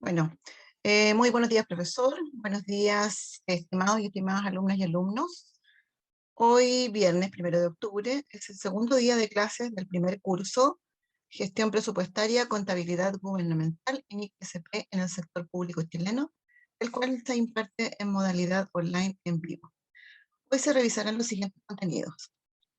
Bueno, muy buenos días, profesor. Buenos días, estimados y estimadas alumnas y alumnos. Hoy, viernes 1 de octubre, es el segundo día de clases del primer curso, Gestión Presupuestaria, Contabilidad Gubernamental en IPSP en el sector público chileno, el cual se imparte en modalidad online en vivo. Hoy se revisarán los siguientes contenidos.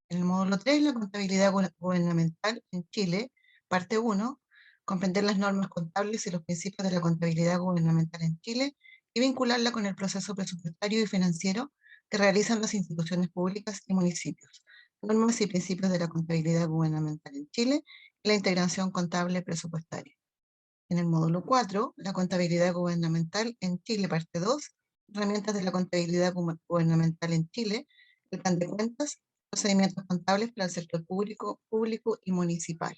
En el módulo 3, la contabilidad gubernamental en Chile, parte 1, comprender las normas contables y los principios de la contabilidad gubernamental en Chile y vincularla con el proceso presupuestario y financiero que realizan las instituciones públicas y municipios, normas y principios de la contabilidad gubernamental en Chile y la integración contable presupuestaria. En el módulo 4, la contabilidad gubernamental en Chile, parte 2, herramientas de la contabilidad gubernamental en Chile, el plan de cuentas, procedimientos contables para el sector público y municipal.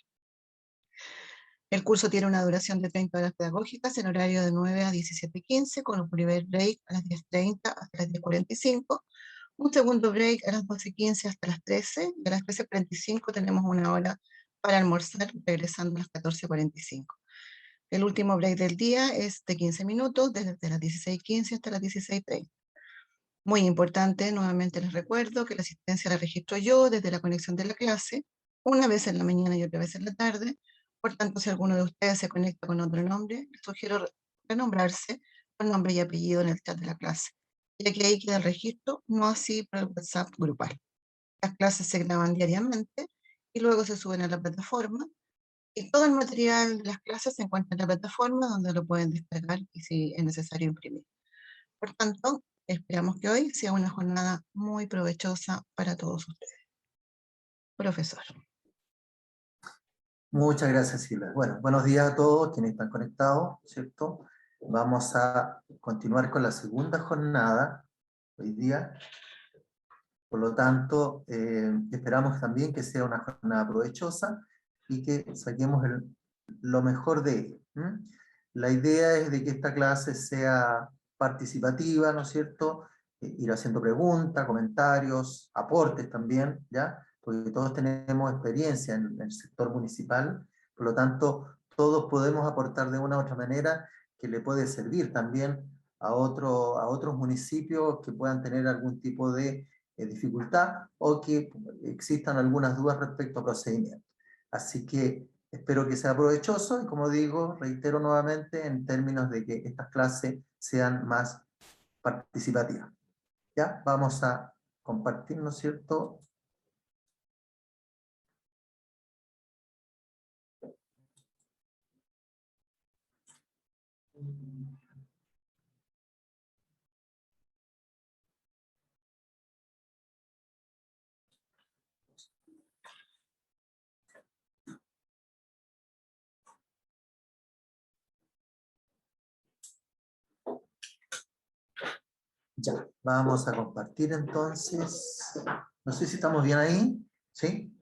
El curso tiene una duración de 30 horas pedagógicas en horario de 9 a 17:15, con un primer break a las 10:30 hasta las 10:45, un segundo break a las 12:15 hasta las 13, y a las 13:45 tenemos una hora para almorzar, regresando a las 14:45. El último break del día es de 15 minutos, desde las 16:15 hasta las 16:30. Muy importante, nuevamente les recuerdo que la asistencia la registro yo desde la conexión de la clase, una vez en la mañana y otra vez en la tarde. Por tanto, si alguno de ustedes se conecta con otro nombre, les sugiero renombrarse con nombre y apellido en el chat de la clase, ya que ahí queda el registro, no así para el WhatsApp grupal. Las clases se graban diariamente y luego se suben a la plataforma, y todo el material de las clases se encuentra en la plataforma donde lo pueden descargar y si es necesario imprimir. Por tanto, esperamos que hoy sea una jornada muy provechosa para todos ustedes. Profesor. Muchas gracias, Silvia. Bueno, buenos días a todos quienes están conectados, ¿cierto? Vamos a continuar con la segunda jornada hoy día. Por lo tanto, esperamos también que sea una jornada provechosa y que saquemos lo mejor de ella. La idea es de que esta clase sea participativa, ¿no es cierto? Ir haciendo preguntas, comentarios, aportes también, ¿ya? Porque todos tenemos experiencia en el sector municipal, por lo tanto, todos podemos aportar de una u otra manera que le puede servir también a otros municipios que puedan tener algún tipo de dificultad o que existan algunas dudas respecto a procedimientos. Así que espero que sea provechoso y, como digo, reitero nuevamente en términos de que estas clases sean más participativas. Ya, vamos a compartir, ¿no es cierto? Ya, vamos a compartir entonces. No sé si estamos bien ahí. ¿Sí?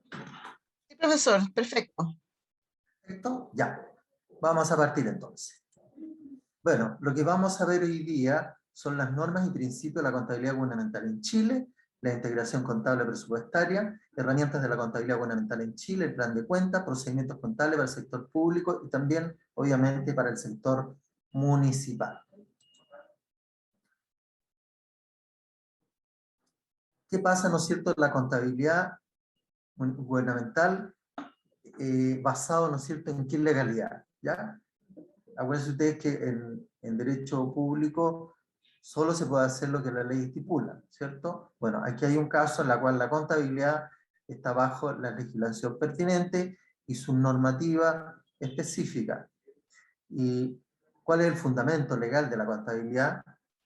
Sí, profesor, perfecto. ¿Perfecto? Ya, vamos a partir entonces. Bueno, lo que vamos a ver hoy día son las normas y principios de la contabilidad gubernamental en Chile, la integración contable presupuestaria, herramientas de la contabilidad gubernamental en Chile, el plan de cuentas, procedimientos contables para el sector público y también, obviamente, para el sector municipal. ¿Qué pasa, no es cierto, en la contabilidad gubernamental basado, no es cierto, en qué legalidad? ¿Ya? Acuérdense ustedes que en derecho público solo se puede hacer lo que la ley estipula, ¿cierto? Bueno, aquí hay un caso en el cual la contabilidad está bajo la legislación pertinente y su normativa específica. ¿Y cuál es el fundamento legal de la contabilidad?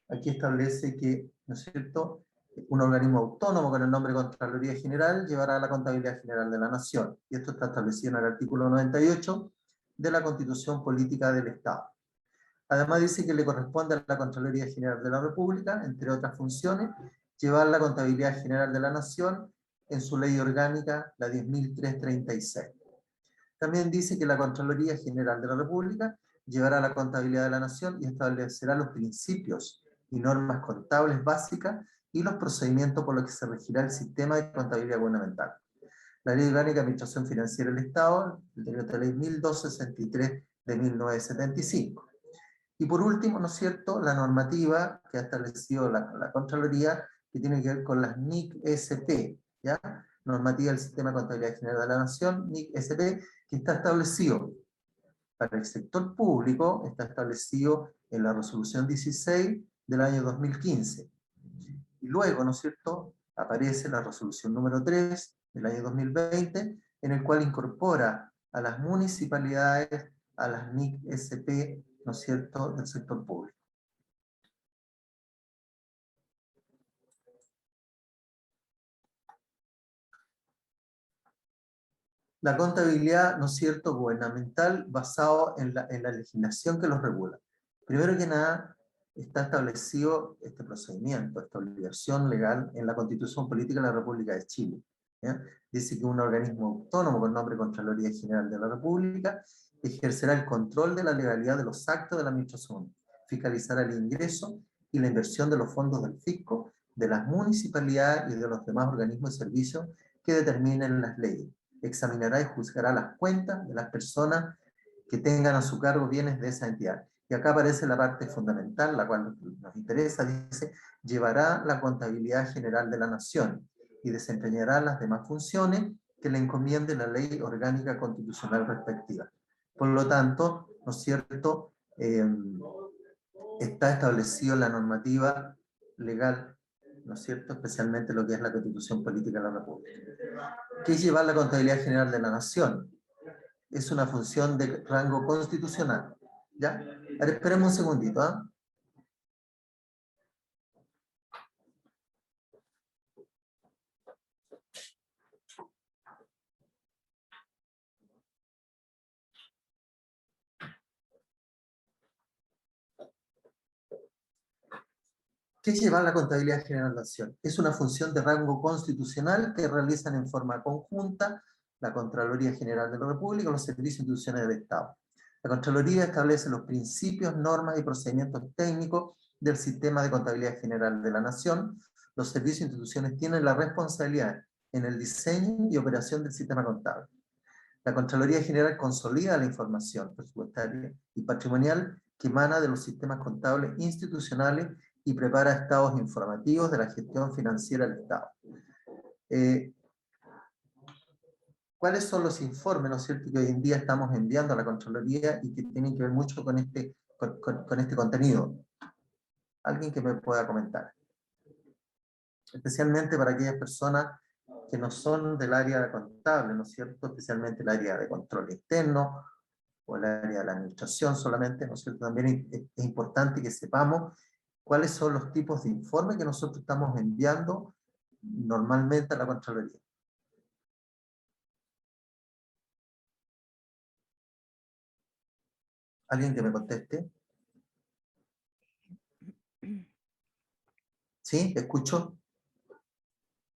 Aquí establece que, ¿no es cierto?, un organismo autónomo con el nombre Contraloría General llevará la contabilidad general de la Nación. Y esto está establecido en el artículo 98 de la Constitución Política del Estado. Además dice que le corresponde a la Contraloría General de la República, entre otras funciones, llevar la contabilidad general de la Nación en su ley orgánica, la 10.336. También dice que la Contraloría General de la República llevará la contabilidad de la Nación y establecerá los principios y normas contables básicas y los procedimientos por los que se regirá el sistema de contabilidad gubernamental. La Ley Orgánica de Administración Financiera del Estado, el decreto de ley 1263 de 1975. Y por último, ¿no es cierto?, la normativa que ha establecido la Contraloría, que tiene que ver con las NIC-SP, ¿ya? Normativa del Sistema de Contabilidad General de la Nación, NIC-SP, que está establecido para el sector público, está establecido en la resolución 16 del año 2015. Y luego, ¿no es cierto?, aparece la resolución número 3 del año 2020, en el cual incorpora a las municipalidades a las NIC-SP, ¿no es cierto?, del sector público. La contabilidad, ¿no es cierto?, gubernamental basado en la legislación que los regula. Primero que nada, está establecido este procedimiento, esta obligación legal en la Constitución Política de la República de Chile, ¿ya? Dice que un organismo autónomo con nombre Contraloría General de la República ejercerá el control de la legalidad de los actos de la administración, fiscalizará el ingreso y la inversión de los fondos del fisco, de las municipalidades y de los demás organismos y servicios que determinen las leyes. Examinará y juzgará las cuentas de las personas que tengan a su cargo bienes de esa entidad. Y acá aparece la parte fundamental, la cual nos interesa, dice, llevará la contabilidad general de la nación y desempeñará las demás funciones que le encomiende la ley orgánica constitucional respectiva. Por lo tanto, ¿no es cierto?, está establecido la normativa legal, ¿no es cierto?, especialmente lo que es la Constitución Política de la República. ¿Qué es llevar la contabilidad general de la nación? Es una función de rango constitucional, ¿ya? Ahora esperemos un segundito, ¿ah? ¿Qué es llevar la contabilidad general de la nación? Es una función de rango constitucional que realizan en forma conjunta la Contraloría General de la República y los servicios e instituciones del Estado. La Contraloría establece los principios, normas y procedimientos técnicos del sistema de contabilidad general de la nación. Los servicios e instituciones tienen la responsabilidad en el diseño y operación del sistema contable. La Contraloría General consolida la información presupuestaria y patrimonial que emana de los sistemas contables institucionales y prepara estados informativos de la gestión financiera del Estado. ¿Cuáles son los informes, ¿no es cierto?, que hoy en día estamos enviando a la Contraloría y que tienen que ver mucho con este contenido? Alguien que me pueda comentar. Especialmente para aquellas personas que no son del área contable, ¿no es cierto?, especialmente el área de control interno o el área de la administración solamente, ¿no es cierto? También es importante que sepamos cuáles son los tipos de informes que nosotros estamos enviando normalmente a la Contraloría. ¿Alguien que me conteste? ¿Sí? ¿Te escucho?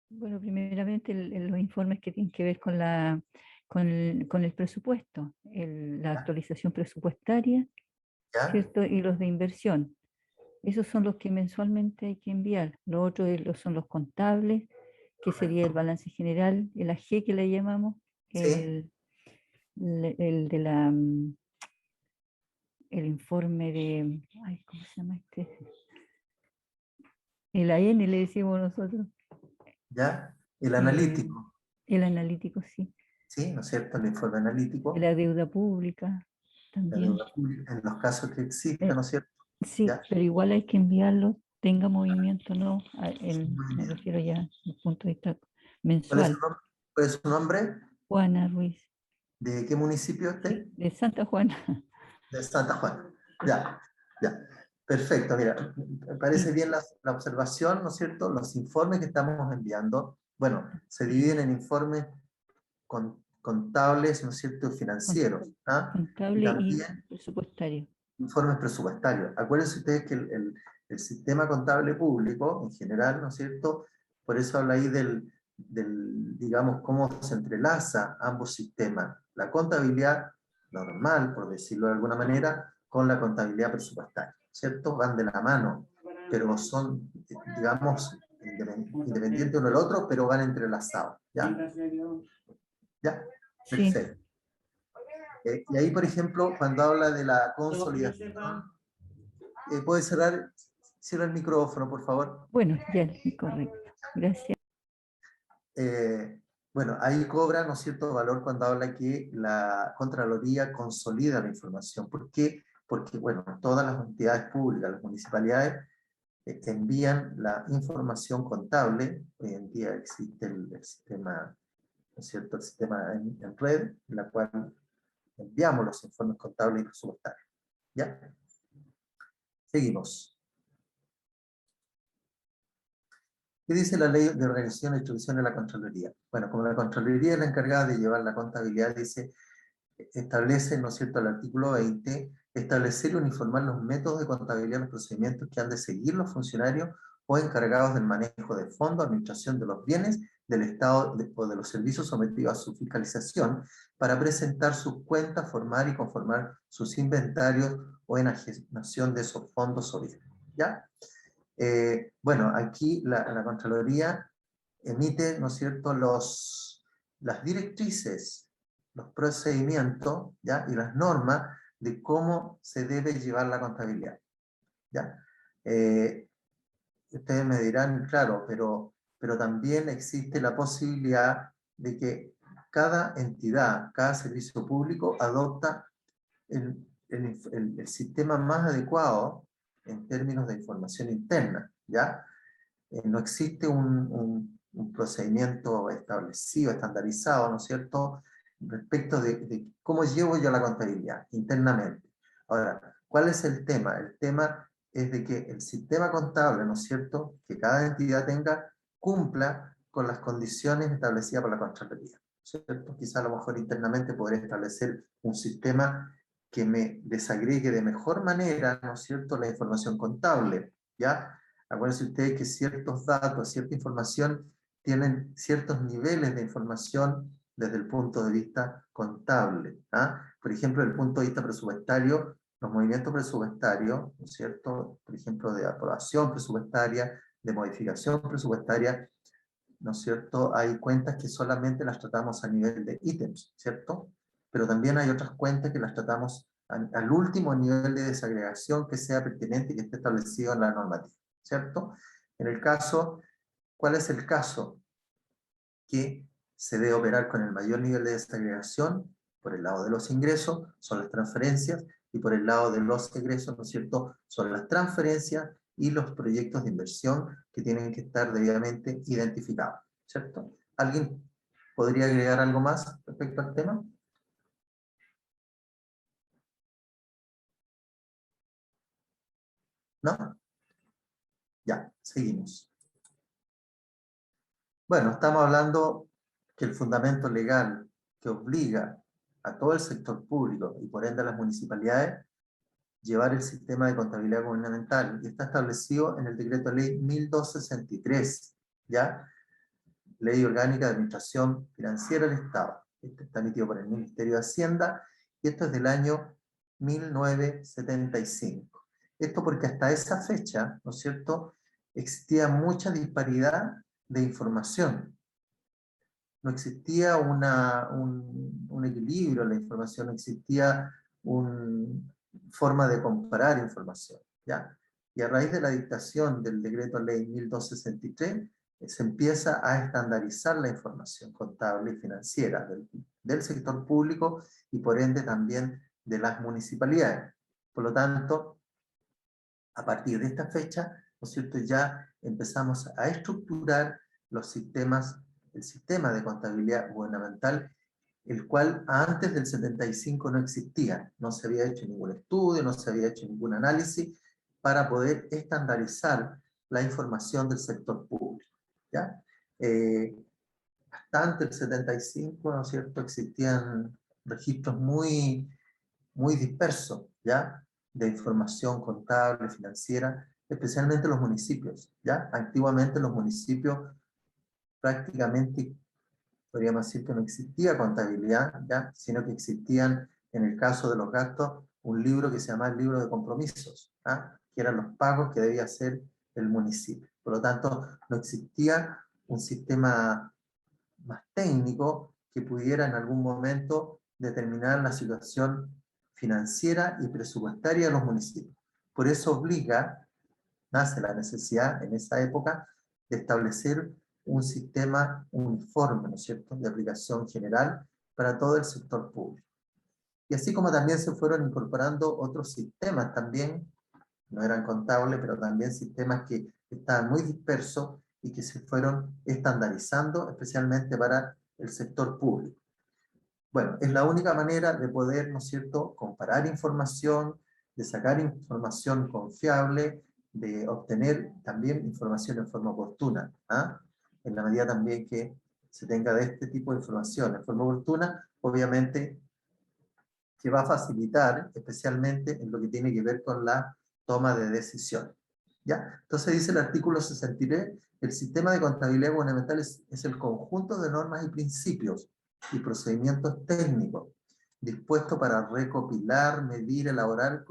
Bueno, primeramente los informes que tienen que ver con con el presupuesto, la actualización presupuestaria, ¿Ya? ¿cierto? Y los de inversión. Esos son los que mensualmente hay que enviar. Los otros son los contables, que sería el balance general, el AG que le llamamos, ¿Sí? el de el informe de, ay, ¿cómo se llama este? El AN le decimos nosotros. ¿Ya? El eh, analítico, el analítico, sí. ¿sí? ¿No es cierto? El informe analítico, La deuda pública la también. deuda pública, en los casos que exista, Eh, ¿no es cierto? sí, ¿Ya? pero igual hay que enviarlo, tenga movimiento o no, Muy me bien. refiero ya desde el punto de vista ¿Cuál es su mensual. nombre? ¿Cuál es su nombre? Juana Ruiz, ¿De qué municipio usted? de Santa Juana. De Santa Juana. Ya, ya. Perfecto, mira, me parece Y, bien la observación, ¿no es cierto? Los informes que estamos enviando, bueno, se dividen en informes contables, ¿no es cierto?, con- financieros, ¿ah? Y contable y también presupuestario. informes presupuestarios. Acuérdense ustedes que el sistema contable público, en general, ¿no es cierto?, por eso habla ahí digamos, cómo se entrelaza ambos sistemas. La contabilidad normal, por decirlo de alguna manera, con la contabilidad presupuestaria, ¿cierto? Van de la mano, pero son, digamos, independientes uno del otro, pero van entrelazados, ¿ya? ¿Ya? Sí, Perfecto. Y ahí, por ejemplo, cuando habla de la consolidación ¿Puede cierra el micrófono, por favor? Bueno, ya, correcto. Gracias. Bueno, ahí cobra, ¿no es cierto?, valor cuando habla que la Contraloría consolida la información. ¿Por qué? Porque, bueno, todas las entidades públicas, las municipalidades, envían la información contable. Hoy en día existe el sistema, ¿no es cierto?, el sistema en red, en la cual enviamos los informes contables y presupuestarios. ¿Ya? Seguimos. ¿Qué dice la Ley de Organización e Instrucción de la Contraloría? Bueno, como la Contraloría es la encargada de llevar la contabilidad, dice, establece, ¿no es cierto?, el artículo 20, establecer y uniformar los métodos de contabilidad y los procedimientos que han de seguir los funcionarios o encargados del manejo de fondos, administración de los bienes del Estado o de los servicios sometidos a su fiscalización para presentar sus cuentas, formar y conformar sus inventarios o enajenación de esos fondos o bienes. ¿Ya? Bueno, aquí la Contraloría emite, ¿no es cierto?, las directrices, los procedimientos, ¿ya?, y las normas de cómo se debe llevar la contabilidad. ¿Ya? Ustedes me dirán, claro, pero también existe la posibilidad de que cada entidad, cada servicio público adopta el sistema más adecuado en términos de información interna, ¿ya? No existe un procedimiento establecido, estandarizado, ¿no es cierto?, respecto de cómo llevo yo la contabilidad internamente. Ahora, ¿cuál es el tema? El tema es de que el sistema contable, ¿no es cierto?, que cada entidad tenga, cumpla con las condiciones establecidas por la Contraloría, ¿cierto? Quizá a lo mejor internamente podría establecer un sistema que me desagregue de mejor manera, ¿no es cierto?, la información contable, ¿ya? Acuérdense ustedes que ciertos datos, cierta información, tienen ciertos niveles de información desde el punto de vista contable. ¿Ah? Por ejemplo, desde el punto de vista presupuestario, los movimientos presupuestarios, ¿no es cierto?, por ejemplo, de aprobación presupuestaria, de modificación presupuestaria, ¿no es cierto?, hay cuentas que solamente las tratamos a nivel de ítems, ¿cierto? Pero también hay otras cuentas que las tratamos al último nivel de desagregación que sea pertinente y que esté establecido en la normativa, ¿cierto? En el caso, ¿cuál es el caso? Que se debe operar con el mayor nivel de desagregación. Por el lado de los ingresos son las transferencias, y por el lado de los egresos, ¿no es cierto?, son las transferencias y los proyectos de inversión que tienen que estar debidamente identificados, ¿cierto? ¿Alguien podría agregar algo más respecto al tema? ¿No? Ya, seguimos. Bueno, estamos hablando que el fundamento legal que obliga a todo el sector público y por ende a las municipalidades llevar el sistema de contabilidad gubernamental, y está establecido en el decreto ley 1263, ¿ya? Ley Orgánica de Administración Financiera del Estado. Este está emitido por el Ministerio de Hacienda, y esto es del año 1975. Esto porque hasta esa fecha, ¿no es cierto?, existía mucha disparidad de información. No existía un equilibrio en la información, no existía una forma de comparar información, ¿ya? Y a raíz de la dictación del decreto ley 1263, se empieza a estandarizar la información contable y financiera del sector público y por ende también de las municipalidades. Por lo tanto, a partir de esta fecha, ¿no es cierto?, ya empezamos a estructurar los sistemas, el sistema de contabilidad gubernamental, el cual antes del 75 no existía, no se había hecho ningún estudio, no se había hecho ningún análisis para poder estandarizar la información del sector público, ¿ya? Hasta antes del 75, ¿no es cierto?, existían registros muy dispersos, ¿ya?, de información contable, financiera, especialmente los municipios, ¿ya? Antiguamente los municipios prácticamente, podríamos decir que no existía contabilidad, ¿ya?, sino que existían, en el caso de los gastos, un libro que se llama el libro de compromisos, ¿ah?, que eran los pagos que debía hacer el municipio. Por lo tanto, no existía un sistema más técnico que pudiera en algún momento determinar la situación financiera y presupuestaria de los municipios. Por eso nace la necesidad en esa época de establecer un sistema uniforme, ¿no es cierto?, de aplicación general para todo el sector público. Y así como también se fueron incorporando otros sistemas también, no eran contables, pero también sistemas que estaban muy dispersos y que se fueron estandarizando, especialmente para el sector público. Bueno, es la única manera de poder, ¿no es cierto?, comparar información, de sacar información confiable, de obtener también información en forma oportuna, ¿ah? En la medida también que se tenga de este tipo de información en forma oportuna, obviamente que va a facilitar, especialmente en lo que tiene que ver con la toma de decisiones. ¿Ya? Entonces dice el artículo 63, el sistema de contabilidad gubernamental es el conjunto de normas y principios y procedimientos técnicos dispuestos para recopilar, medir, elaborar,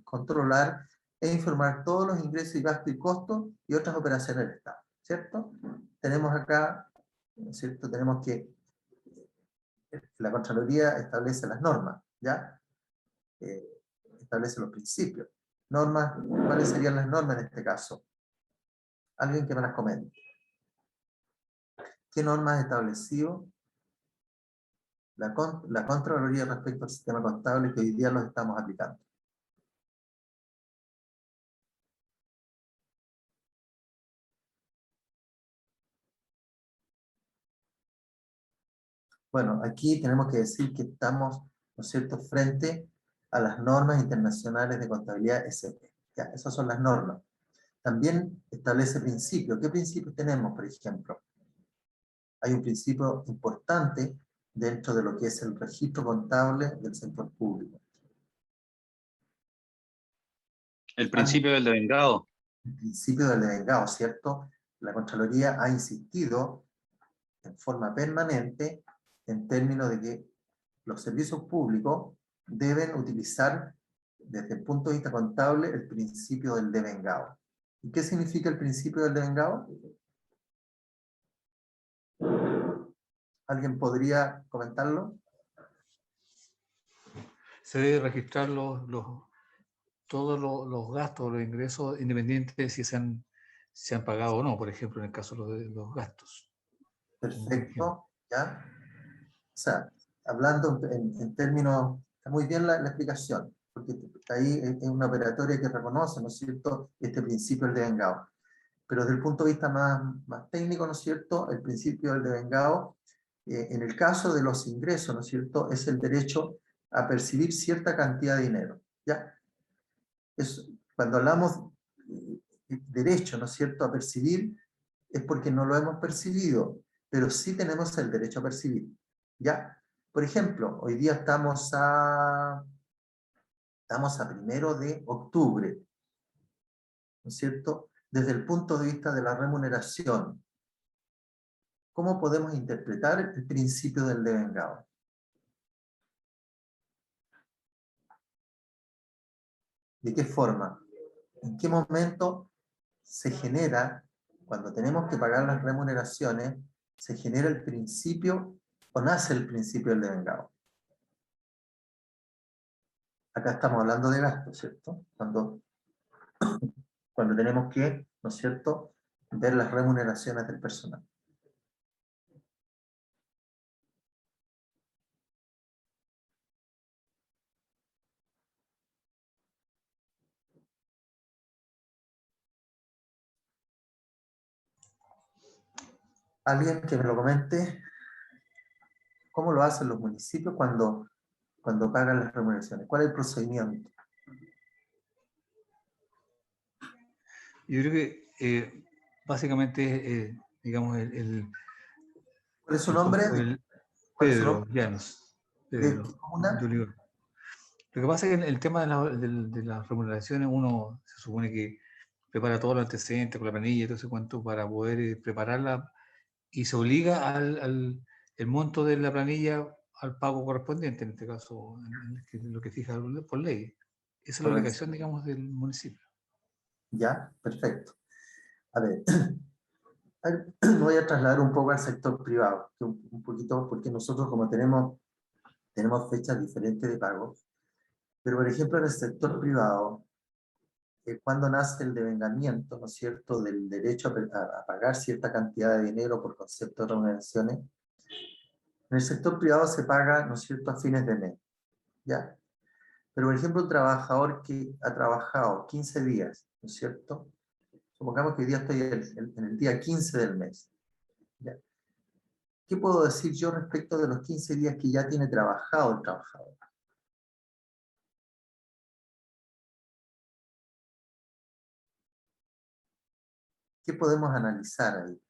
controlar e informar todos los ingresos y gastos y costos y otras operaciones del Estado. ¿Cierto? Tenemos acá, ¿cierto? Tenemos que la Contraloría establece las normas, ¿ya? Establece los principios. Normas, ¿cuáles serían las normas en este caso? Alguien que me las comente. ¿Qué normas ha establecido la Contraloría respecto al sistema contable que hoy día los estamos aplicando? Bueno, aquí tenemos que decir que estamos, ¿no es cierto?, frente a las normas internacionales de contabilidad SP. Ya, esas son las normas. También establece principios. ¿Qué principios tenemos, por ejemplo? Hay un principio importante dentro de lo que es el registro contable del sector público. El principio del devengado. El principio del devengado, ¿cierto? La Contraloría ha insistido en forma permanente en términos de que los servicios públicos deben utilizar desde el punto de vista contable el principio del devengado. ¿Y qué significa el principio del devengado? ¿Alguien podría comentarlo? Se debe registrar todos los gastos, los ingresos, independientes de si se han pagado o no, por ejemplo, en el caso de los gastos. Perfecto, ¿ya? O sea, hablando en términos, está muy bien la explicación, porque ahí es una operatoria que reconoce, ¿no es cierto?, este principio del devengado. Pero desde el punto de vista más técnico, ¿no es cierto?, el principio del devengado, en el caso de los ingresos, ¿no es cierto?, es el derecho a percibir cierta cantidad de dinero, ¿ya? Cuando hablamos de derecho, ¿no es cierto?, a percibir, es porque no lo hemos percibido, pero sí tenemos el derecho a percibir, ¿ya? Por ejemplo, hoy día estamos a 1 de octubre, ¿no es cierto? Desde el punto de vista de la remuneración, ¿cómo podemos interpretar el principio del devengado? ¿De qué forma? ¿En qué momento se genera, cuando tenemos que pagar las remuneraciones, se genera el principio o nace el principio del devengado? Acá estamos hablando de gastos, ¿cierto? Cuando tenemos que, ¿no es cierto?, ver las remuneraciones del personal. Alguien que me lo comente, ¿cómo lo hacen los municipios cuando pagan las remuneraciones? ¿Cuál es el procedimiento? Yo creo que básicamente, digamos, ¿Cuál es su nombre? ¿Cuál es su Pedro nombre? Llanos. ¿De Pedro qué comuna? de Olivar. Lo que pasa es que el tema de las remuneraciones, uno se supone que prepara todos los antecedentes con la planilla y todo ese cuento para poder prepararla, y se obliga el monto de la planilla al pago correspondiente, en este caso, lo que fija por ley. Esa es la obligación, digamos, del municipio. Ya, perfecto. A ver, me voy a trasladar un poco al sector privado, que un poquito, porque nosotros como tenemos fechas diferentes de pago, pero por ejemplo en el sector privado, cuando nace el devengamiento, ¿no es cierto?, del derecho a pagar cierta cantidad de dinero por concepto de remuneraciones. En el sector privado se paga, ¿no es cierto?, a fines de mes, ¿ya? Pero, por ejemplo, un trabajador que ha trabajado 15 días, ¿no es cierto? Supongamos que hoy día estoy en el día 15 del mes, ¿ya? ¿Qué puedo decir yo respecto de los 15 días que ya tiene trabajado el trabajador? ¿Qué podemos analizar ahí?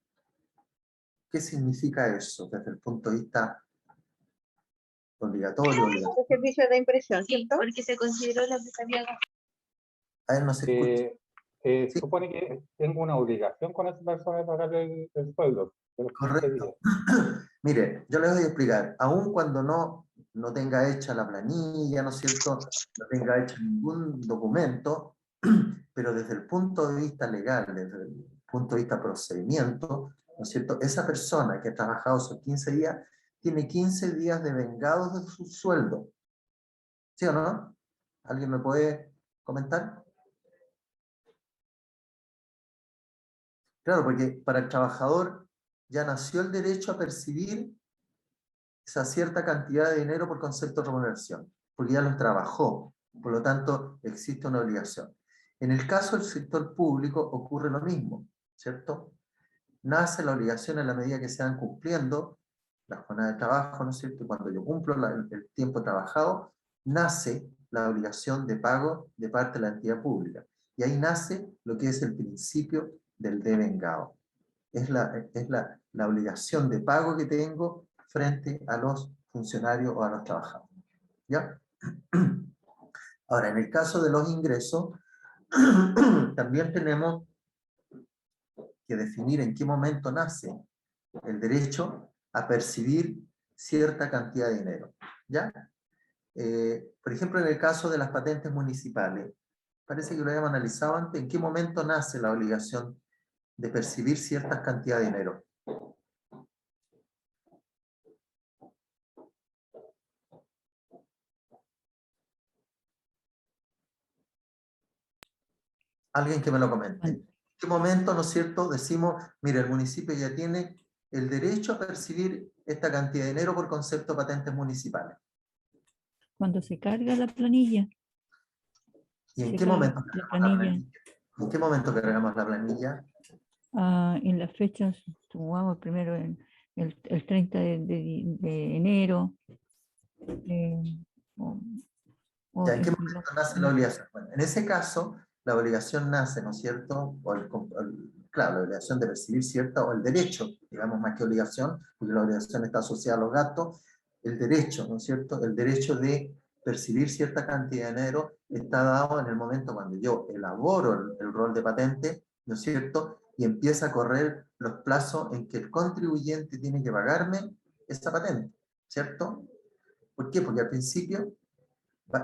¿Qué significa eso desde el punto de vista obligatorio? El servicio de impresión, Sí, ¿cierto? porque se consideró la precariedad. A ver, no se escucha. Sí. Supone que tengo una obligación con esa persona de pagarle el sueldo de los 15 días. Correcto. Mire, yo les voy a explicar. Aun cuando no tenga hecha la planilla, ¿no es cierto?, no tenga hecho ningún documento, pero desde el punto de vista legal, desde el punto de vista procedimiento, ¿no es cierto?, esa persona que ha trabajado esos 15 días tiene 15 días de vengados de su sueldo. ¿Sí o no? ¿Alguien me puede comentar? Claro, porque para el trabajador ya nació el derecho a percibir esa cierta cantidad de dinero por concepto de remuneración, porque ya los trabajó, por lo tanto existe una obligación. En el caso del sector público ocurre lo mismo, ¿cierto? Nace la obligación en la medida que se van cumpliendo la jornada de trabajo, ¿no es cierto? Y cuando yo cumplo el tiempo trabajado, nace la obligación de pago de parte de la entidad pública. Y ahí nace lo que es el principio del devengado. Es la obligación de pago que tengo frente a los funcionarios o a los trabajadores. ¿Ya? Ahora, en el caso de los ingresos, también tenemos que definir en qué momento nace el derecho a percibir cierta cantidad de dinero. ¿Ya? Por ejemplo, en el caso de las patentes municipales, parece que lo habíamos analizado antes, en qué momento nace la obligación de percibir cierta cantidad de dinero. Alguien que me lo comente. ¿En qué momento, no es cierto, decimos, mire, el municipio ya tiene el derecho a percibir esta cantidad de dinero por concepto de patentes municipales? Cuando se carga la planilla, ¿Y en se qué carga momento la cargamos la planilla planilla? ¿En qué momento cargamos la planilla? en las fechas, supongamos primero el 30 de enero, o, o ¿Ya en qué en momento nace la obligación? Bueno, en ese caso, la obligación nace, ¿no es cierto? Claro, la obligación de percibir cierta, o el derecho, digamos más que obligación, porque la obligación está asociada a los gastos, el derecho, ¿no es cierto? El derecho de percibir cierta cantidad de dinero está dado en el momento cuando yo elaboro el rol de patente, ¿no es cierto? Y empieza a correr los plazos en que el contribuyente tiene que pagarme esa patente, ¿cierto? ¿Por qué? Porque al principio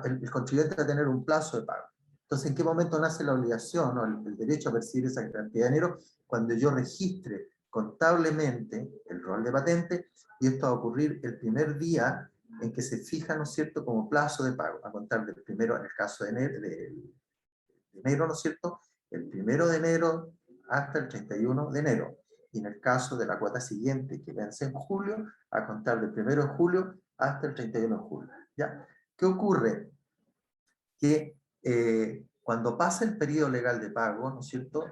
el contribuyente va a tener un plazo de pago. Entonces, ¿en qué momento nace la obligación o el derecho a percibir esa cantidad de dinero? Cuando yo registre contablemente el rol de patente, y esto va a ocurrir el primer día en que se fija, ¿no es cierto?, como plazo de pago, a contar del primero, en el caso de enero, ¿no es cierto?, el 1 de enero hasta el 31 de enero. Y en el caso de la cuota siguiente, que vence en julio, a contar del 1 de julio hasta el 31 de julio. ¿Ya? ¿Qué ocurre? Que cuando pasa el periodo legal de pago, ¿no es cierto?,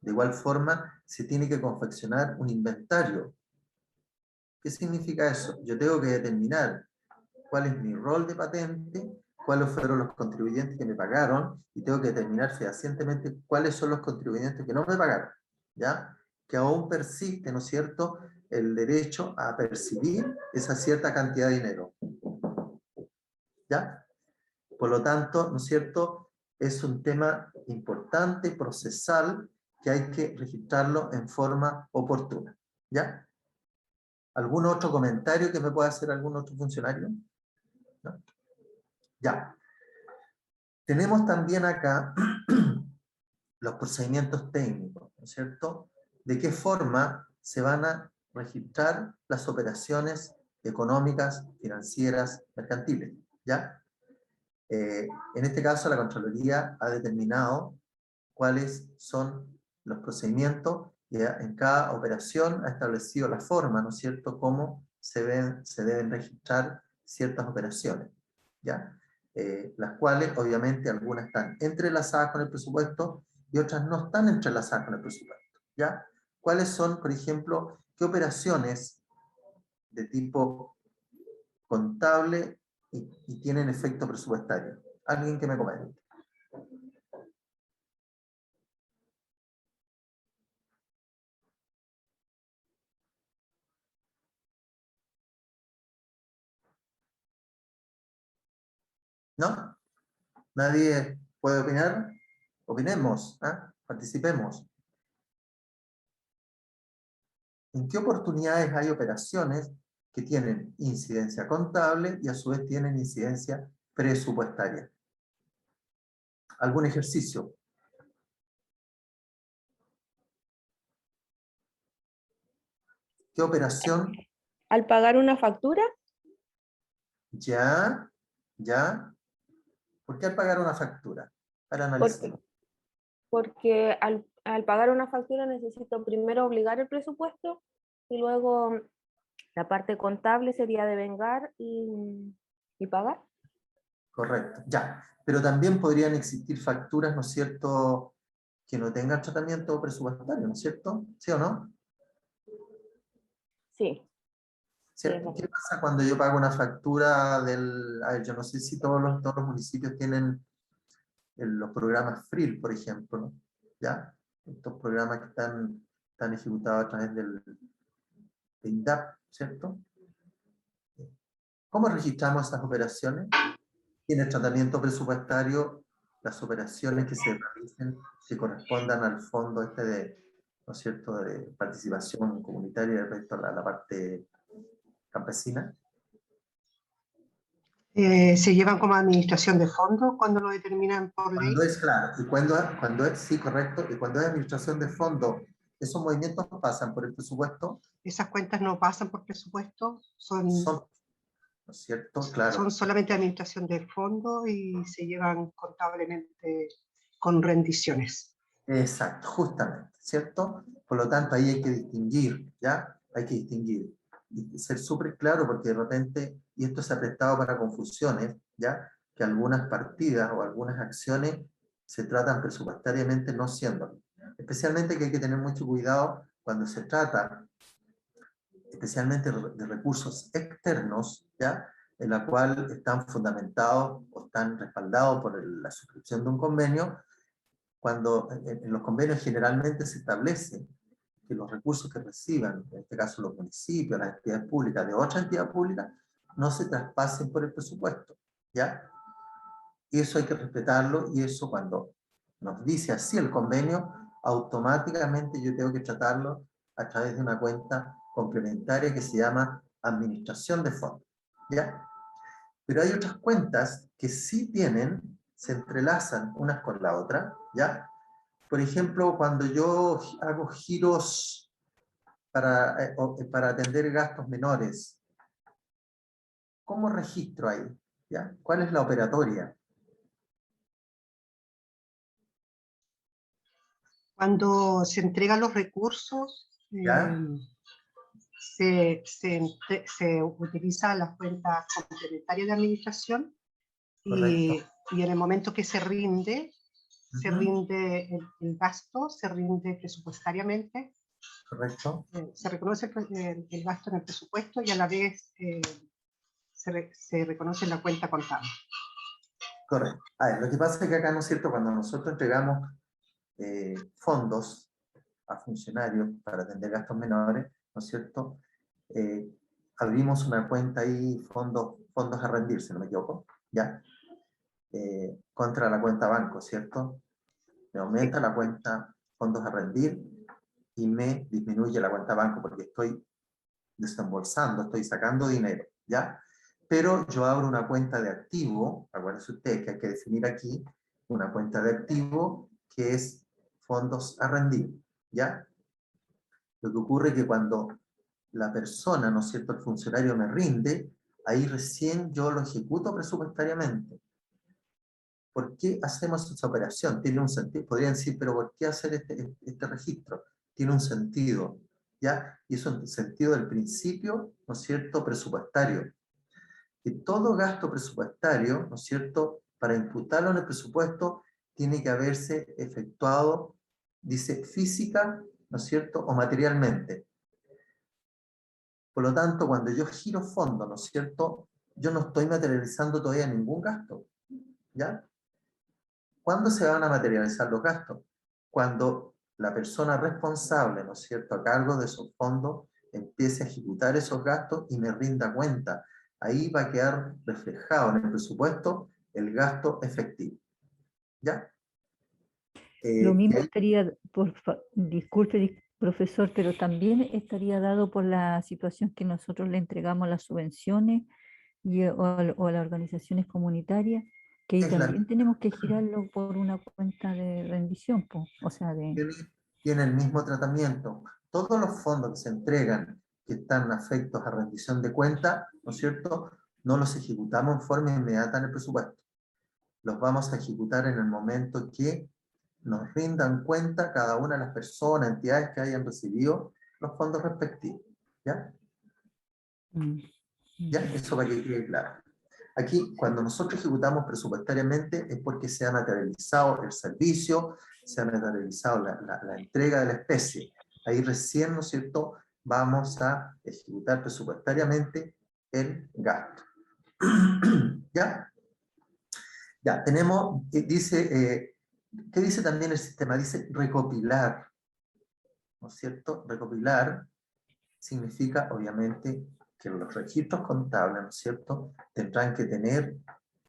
de igual forma se tiene que confeccionar un inventario. ¿Qué significa eso? Yo tengo que determinar cuál es mi rol de patente, cuáles fueron los contribuyentes que me pagaron, y tengo que determinar fehacientemente cuáles son los contribuyentes que no me pagaron, ¿ya? Que aún persiste, ¿no es cierto?, el derecho a percibir esa cierta cantidad de dinero. ¿Ya? Por lo tanto, ¿no es cierto?, es un tema importante, procesal, que hay que registrarlo en forma oportuna. ¿Ya? ¿Algún otro comentario que me pueda hacer algún otro funcionario? ¿No? Ya. Tenemos también acá los procedimientos técnicos, ¿no es cierto? ¿De qué forma se van a registrar las operaciones económicas, financieras, mercantiles? ¿Ya? En este caso, la Contraloría ha determinado cuáles son los procedimientos, y en cada operación ha establecido la forma, ¿no es cierto?, cómo se deben registrar ciertas operaciones, ¿ya? Las cuales, obviamente, algunas están entrelazadas con el presupuesto y otras no están entrelazadas con el presupuesto, ¿ya? ¿Cuáles son, por ejemplo, qué operaciones de tipo contable y tienen efecto presupuestario? Alguien que me comente. ¿No? ¿Nadie puede opinar? Opinemos, ¿ah? Participemos. ¿En qué oportunidades hay operaciones que tienen incidencia contable y a su vez tienen incidencia presupuestaria? ¿Algún ejercicio? ¿Qué operación? Al pagar una factura, Ya. ¿Por qué al pagar una factura? Para analizar. porque al pagar una factura necesito primero obligar el presupuesto y luego la parte contable sería devengar y pagar. Correcto, ya. Pero también podrían existir facturas, ¿no es cierto?, que no tengan tratamiento presupuestario, ¿no es cierto? ¿Sí o no? Sí. ¿Cierto? Sí, ¿Qué pasa cuando yo pago una factura del... A ver, yo no sé si todos los municipios tienen los programas FRIL, por ejemplo, ¿no? ¿Ya? Estos programas que están ejecutados a través de INDAP, ¿cierto? ¿Cómo registramos esas operaciones? Tiene tratamiento presupuestario las operaciones que se realicen que correspondan al fondo este de, ¿no es cierto?, de participación comunitaria respecto a la parte campesina. Se llevan como administración de fondos cuando lo determinan por ley. Cuando es claro, y cuando es, sí, correcto, y cuando es administración de fondo, esos movimientos pasan por el presupuesto. Esas cuentas no pasan por presupuesto, son ¿No es cierto? Claro. Son solamente administración de fondos y se llevan contablemente con rendiciones. Exacto, justamente, ¿cierto? Por lo tanto, ahí hay que distinguir, ¿ya? Hay que distinguir. Y ser súper claro porque de repente, y esto se ha prestado para confusiones, ¿ya? Que algunas partidas o algunas acciones se tratan presupuestariamente no siendo. Especialmente que hay que tener mucho cuidado cuando se trata, especialmente de recursos externos, ¿ya? En la cual están fundamentados o están respaldados por la suscripción de un convenio, cuando en los convenios generalmente se establece que los recursos que reciban, en este caso los municipios, las entidades públicas de otra entidad pública, no se traspasen por el presupuesto, ¿ya? Y eso hay que respetarlo, y eso cuando nos dice así el convenio, automáticamente yo tengo que tratarlo a través de una cuenta complementaria que se llama administración de fondos, ¿ya? Pero hay otras cuentas que sí se entrelazan unas con la otra, ¿ya? Por ejemplo, cuando yo hago giros para atender gastos menores, ¿cómo registro ahí? ¿Ya? ¿Cuál es la operatoria? Cuando se entregan los recursos, ¿Ya? se utilizan las cuentas complementarias de administración y en el momento que se rinde el gasto, se rinde presupuestariamente. Correcto. Se reconoce el gasto en el presupuesto y a la vez se reconoce en la cuenta contable. Correcto. A ver, lo que pasa es que acá, ¿no es cierto?, cuando nosotros entregamos fondos a funcionarios para atender gastos menores, ¿no es cierto?, abrimos una cuenta ahí, fondos a rendir, si no me equivoco, ¿ya? Contra la cuenta banco, ¿cierto? Me aumenta la cuenta fondos a rendir y me disminuye la cuenta banco porque estoy desembolsando, estoy sacando dinero, ¿ya? Pero yo abro una cuenta de activo, acuérdense ustedes que hay que definir aquí una cuenta de activo que es fondos a rendir, ¿ya? Lo que ocurre es que cuando la persona, ¿no es cierto?, el funcionario me rinde, ahí recién yo lo ejecuto presupuestariamente. ¿Por qué hacemos esa operación? Tiene un sentido. Podrían decir, pero ¿por qué hacer este registro? Tiene un sentido, ¿ya? Y es un sentido del principio, ¿no es cierto?, presupuestario. Que todo gasto presupuestario, ¿no es cierto?, para imputarlo en el presupuesto, tiene que haberse efectuado, dice, física, ¿no es cierto?, o materialmente. Por lo tanto, cuando yo giro fondo, ¿no es cierto?, yo no estoy materializando todavía ningún gasto, ¿ya? ¿Cuándo se van a materializar los gastos? Cuando la persona responsable, ¿no es cierto?, a cargo de esos fondos, empiece a ejecutar esos gastos y me rinda cuenta. Ahí va a quedar reflejado en el presupuesto el gasto efectivo. ¿Ya? Lo mismo ahí, estaría, disculpe, profesor, pero también estaría dado por la situación que nosotros le entregamos las subvenciones o a las organizaciones comunitarias, que ahí es la, también tenemos que girarlo por una cuenta de rendición, po, o sea, tiene el mismo tratamiento. Todos los fondos que se entregan, que están afectos a rendición de cuenta, ¿no es cierto?, no los ejecutamos en forma inmediata en el presupuesto. Los vamos a ejecutar en el momento que nos rindan cuenta cada una de las personas, entidades que hayan recibido los fondos respectivos. ¿Ya? ¿Ya? Eso para que quede claro. Aquí, cuando nosotros ejecutamos presupuestariamente, es porque se ha materializado el servicio, se ha materializado la entrega de la especie. Ahí recién, ¿no es cierto?, vamos a ejecutar presupuestariamente el gasto. ¿Ya? Ya, tenemos, dice, ¿qué dice también el sistema? Dice recopilar, ¿no es cierto? Recopilar significa, obviamente, que los registros contables, ¿no es cierto?, tendrán que tener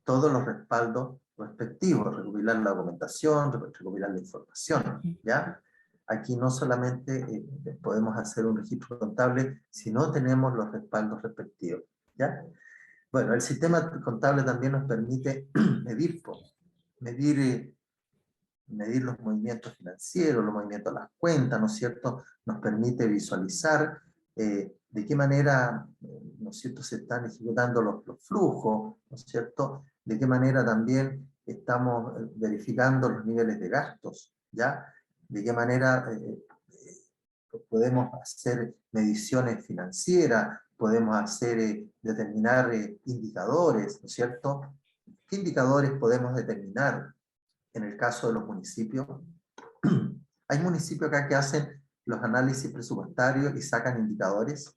todos los respaldos respectivos, recopilar la documentación, recopilar la información, ¿ya? Aquí no solamente podemos hacer un registro contable si no tenemos los respaldos respectivos, ¿ya? Bueno, el sistema contable también nos permite medir los movimientos financieros, los movimientos de las cuentas, ¿no es cierto? Nos permite visualizar de qué manera, ¿no es cierto?, se están ejecutando los flujos, ¿no es cierto? De qué manera también estamos verificando los niveles de gastos, ¿ya? De qué manera podemos hacer mediciones financieras, podemos hacer, determinar indicadores, ¿no es cierto? ¿Qué indicadores podemos determinar en el caso de los municipios? Hay municipios acá que hacen los análisis presupuestarios y sacan indicadores.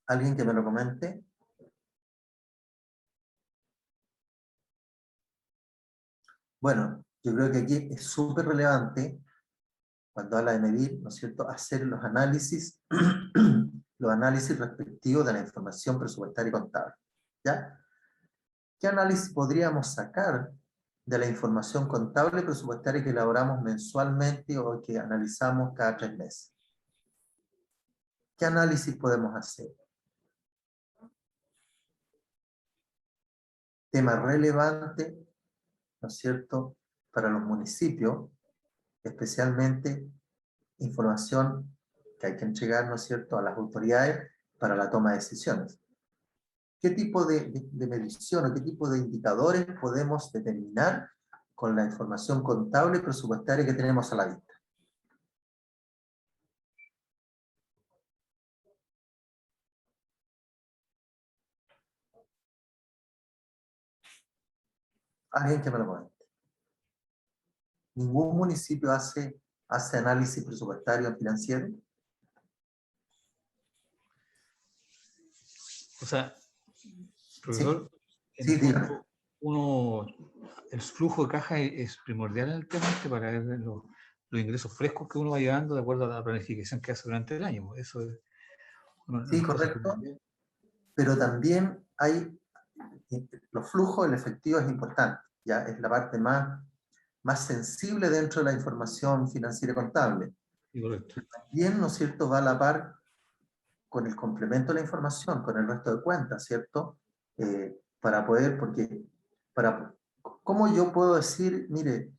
¿Alguien que me lo comente? Bueno, yo creo que aquí es súper relevante, cuando habla de medir, ¿no es cierto?, hacer los análisis respectivos de la información presupuestaria y contable. ¿Ya? ¿Qué análisis podríamos sacar de la información contable y presupuestaria que elaboramos mensualmente o que analizamos cada 3 meses? ¿Qué análisis podemos hacer? Tema relevante, ¿no es cierto?, para los municipios, especialmente información que hay que entregar, ¿no es cierto?, a las autoridades para la toma de decisiones. ¿Qué tipo de medición o qué tipo de indicadores podemos determinar con la información contable y presupuestaria que tenemos a la vista? Alguien que me lo comente. ¿Ningún municipio hace análisis presupuestario financiero? O sea, profesor, Sí, dígame. el flujo de caja es primordial en el tema para ver los ingresos frescos que uno va llevando de acuerdo a la planificación que hace durante el año. Eso es Sí, correcto. Pero también hay los flujos, el efectivo es importante, ya es la parte más sensible dentro de la información financiera y contable. Sí, correcto. También, ¿no es cierto?, va a la par con el complemento de la información, con el resto de cuentas, ¿cierto? Para poder, ¿cómo yo puedo decir, mire,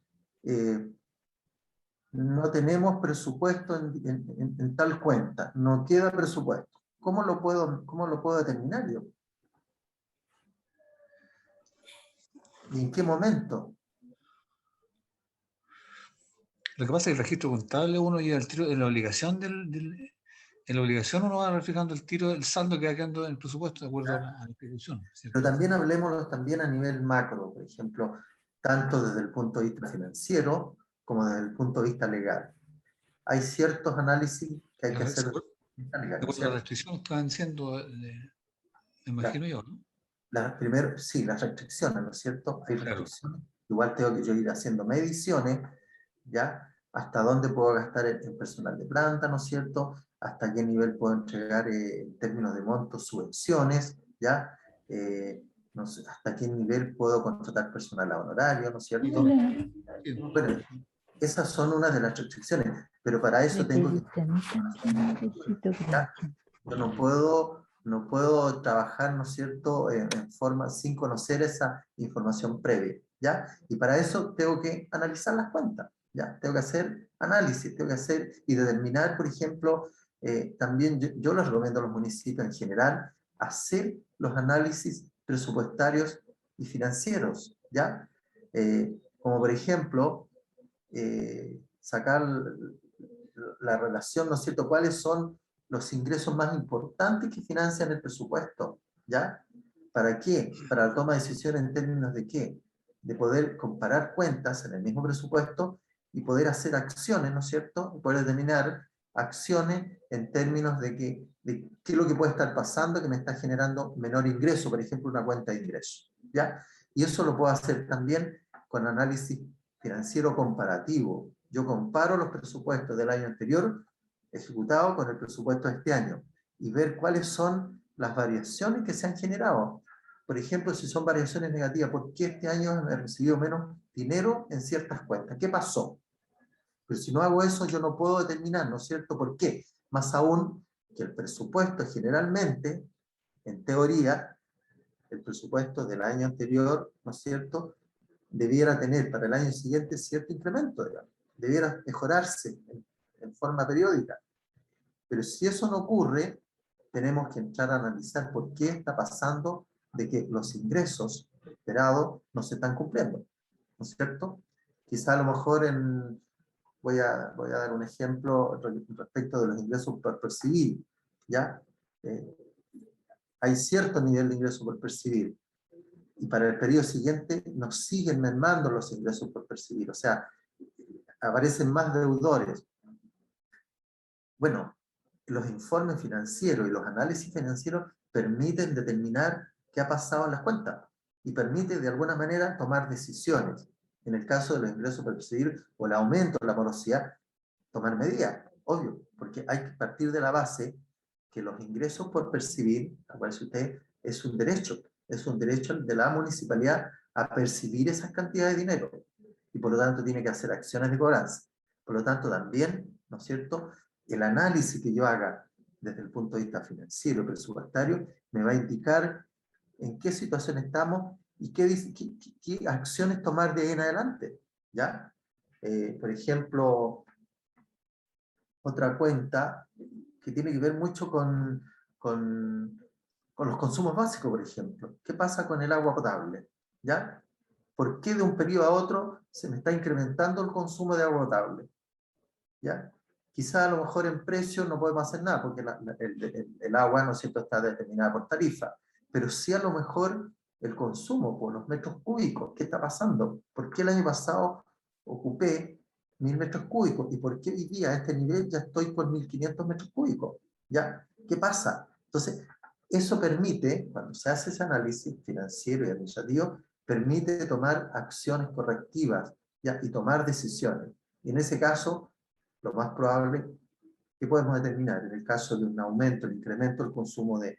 no tenemos presupuesto en tal cuenta, no queda presupuesto? ¿Cómo lo puedo determinar yo? ¿Y en qué momento? Lo que pasa es que el registro contable uno lleva el tiro en la obligación en la obligación uno va reflejando el tiro del saldo que va quedando en el presupuesto de acuerdo a la ejecución, ¿cierto? Pero también hablemos también a nivel macro, por ejemplo, tanto desde el punto de vista financiero como desde el punto de vista legal. Hay ciertos análisis que hay que hacer desde el punto de vista legal, De ¿no es acuerdo a las cierto? restricciones que van siendo, me imagino yo, ¿no? Primero, sí, las restricciones, ¿no es cierto? Hay Claro. restricciones. Igual tengo que yo ir haciendo mediciones, ¿ya? Hasta dónde puedo gastar en personal de planta, ¿no es cierto? Hasta qué nivel puedo entregar en términos de montos, subvenciones, ¿ya? No sé, hasta qué nivel puedo contratar personal a honorario, ¿no es cierto? Bueno, esas son una de las restricciones, pero para eso tengo que... ¿ya? Yo no puedo trabajar, ¿no es cierto?, en forma sin conocer esa información previa, ¿ya? Y para eso tengo que analizar las cuentas, ¿ya? Tengo que hacer análisis, tengo que hacer y determinar, por ejemplo, también yo les recomiendo a los municipios en general hacer los análisis presupuestarios y financieros, ¿ya? Como por ejemplo, sacar la relación, ¿no es cierto?, cuáles son los ingresos más importantes que financian el presupuesto, ¿ya? ¿Para qué? Para la toma de decisiones en términos de qué? De poder comparar cuentas en el mismo presupuesto y poder hacer acciones, ¿no es cierto? Y poder determinar acciones en términos de qué es lo que puede estar pasando que me está generando menor ingreso, por ejemplo, una cuenta de ingresos, ¿ya? Y eso lo puedo hacer también con análisis financiero comparativo. Yo comparo los presupuestos del año anterior ejecutado con el presupuesto de este año y ver cuáles son las variaciones que se han generado. Por ejemplo, si son variaciones negativas, ¿por qué este año he recibido menos dinero en ciertas cuentas? ¿Qué pasó? Pero si no hago eso, yo no puedo determinar, ¿no es cierto? ¿Por qué? Más aún que el presupuesto generalmente, en teoría, el presupuesto del año anterior, ¿no es cierto?, debiera tener para el año siguiente cierto incremento, digamos. Debiera mejorarse en forma periódica. Pero si eso no ocurre, tenemos que entrar a analizar por qué está pasando de que los ingresos esperados no se están cumpliendo, ¿no es cierto? Quizá a lo mejor voy a dar un ejemplo respecto de los ingresos por percibir, ¿ya? Hay cierto nivel de ingreso por percibir, y para el periodo siguiente nos siguen mermando los ingresos por percibir, o sea, aparecen más deudores. Bueno, los informes financieros y los análisis financieros permiten determinar qué ha pasado en las cuentas y permite de alguna manera tomar decisiones. En el caso de los ingresos por percibir o el aumento de la morosidad, tomar medidas, obvio, porque hay que partir de la base que los ingresos por percibir, acuérdense usted, es un derecho de la municipalidad a percibir esas cantidades de dinero y por lo tanto tiene que hacer acciones de cobranza. Por lo tanto también, ¿no es cierto?, el análisis que yo haga desde el punto de vista financiero, presupuestario, me va a indicar en qué situación estamos y qué acciones tomar de ahí en adelante, ¿ya? Por ejemplo, otra cuenta que tiene que ver mucho con los consumos básicos, por ejemplo. ¿Qué pasa con el agua potable? ¿Ya? ¿Por qué de un periodo a otro se me está incrementando el consumo de agua potable? ¿Ya? Quizá a lo mejor en precio no podemos hacer nada, porque el agua, ¿no es cierto?, está determinada por tarifa, pero sí a lo mejor el consumo por los metros cúbicos. ¿Qué está pasando? ¿Por qué el año pasado ocupé 1000 metros cúbicos? ¿Y por qué hoy día a este nivel ya estoy por 1500 metros cúbicos? ¿Ya? ¿Qué pasa? Entonces, eso permite, cuando se hace ese análisis financiero y administrativo, permite tomar acciones correctivas, ¿ya?, y tomar decisiones. Y en ese caso, lo más probable que podemos determinar en el caso de un aumento, el incremento del consumo de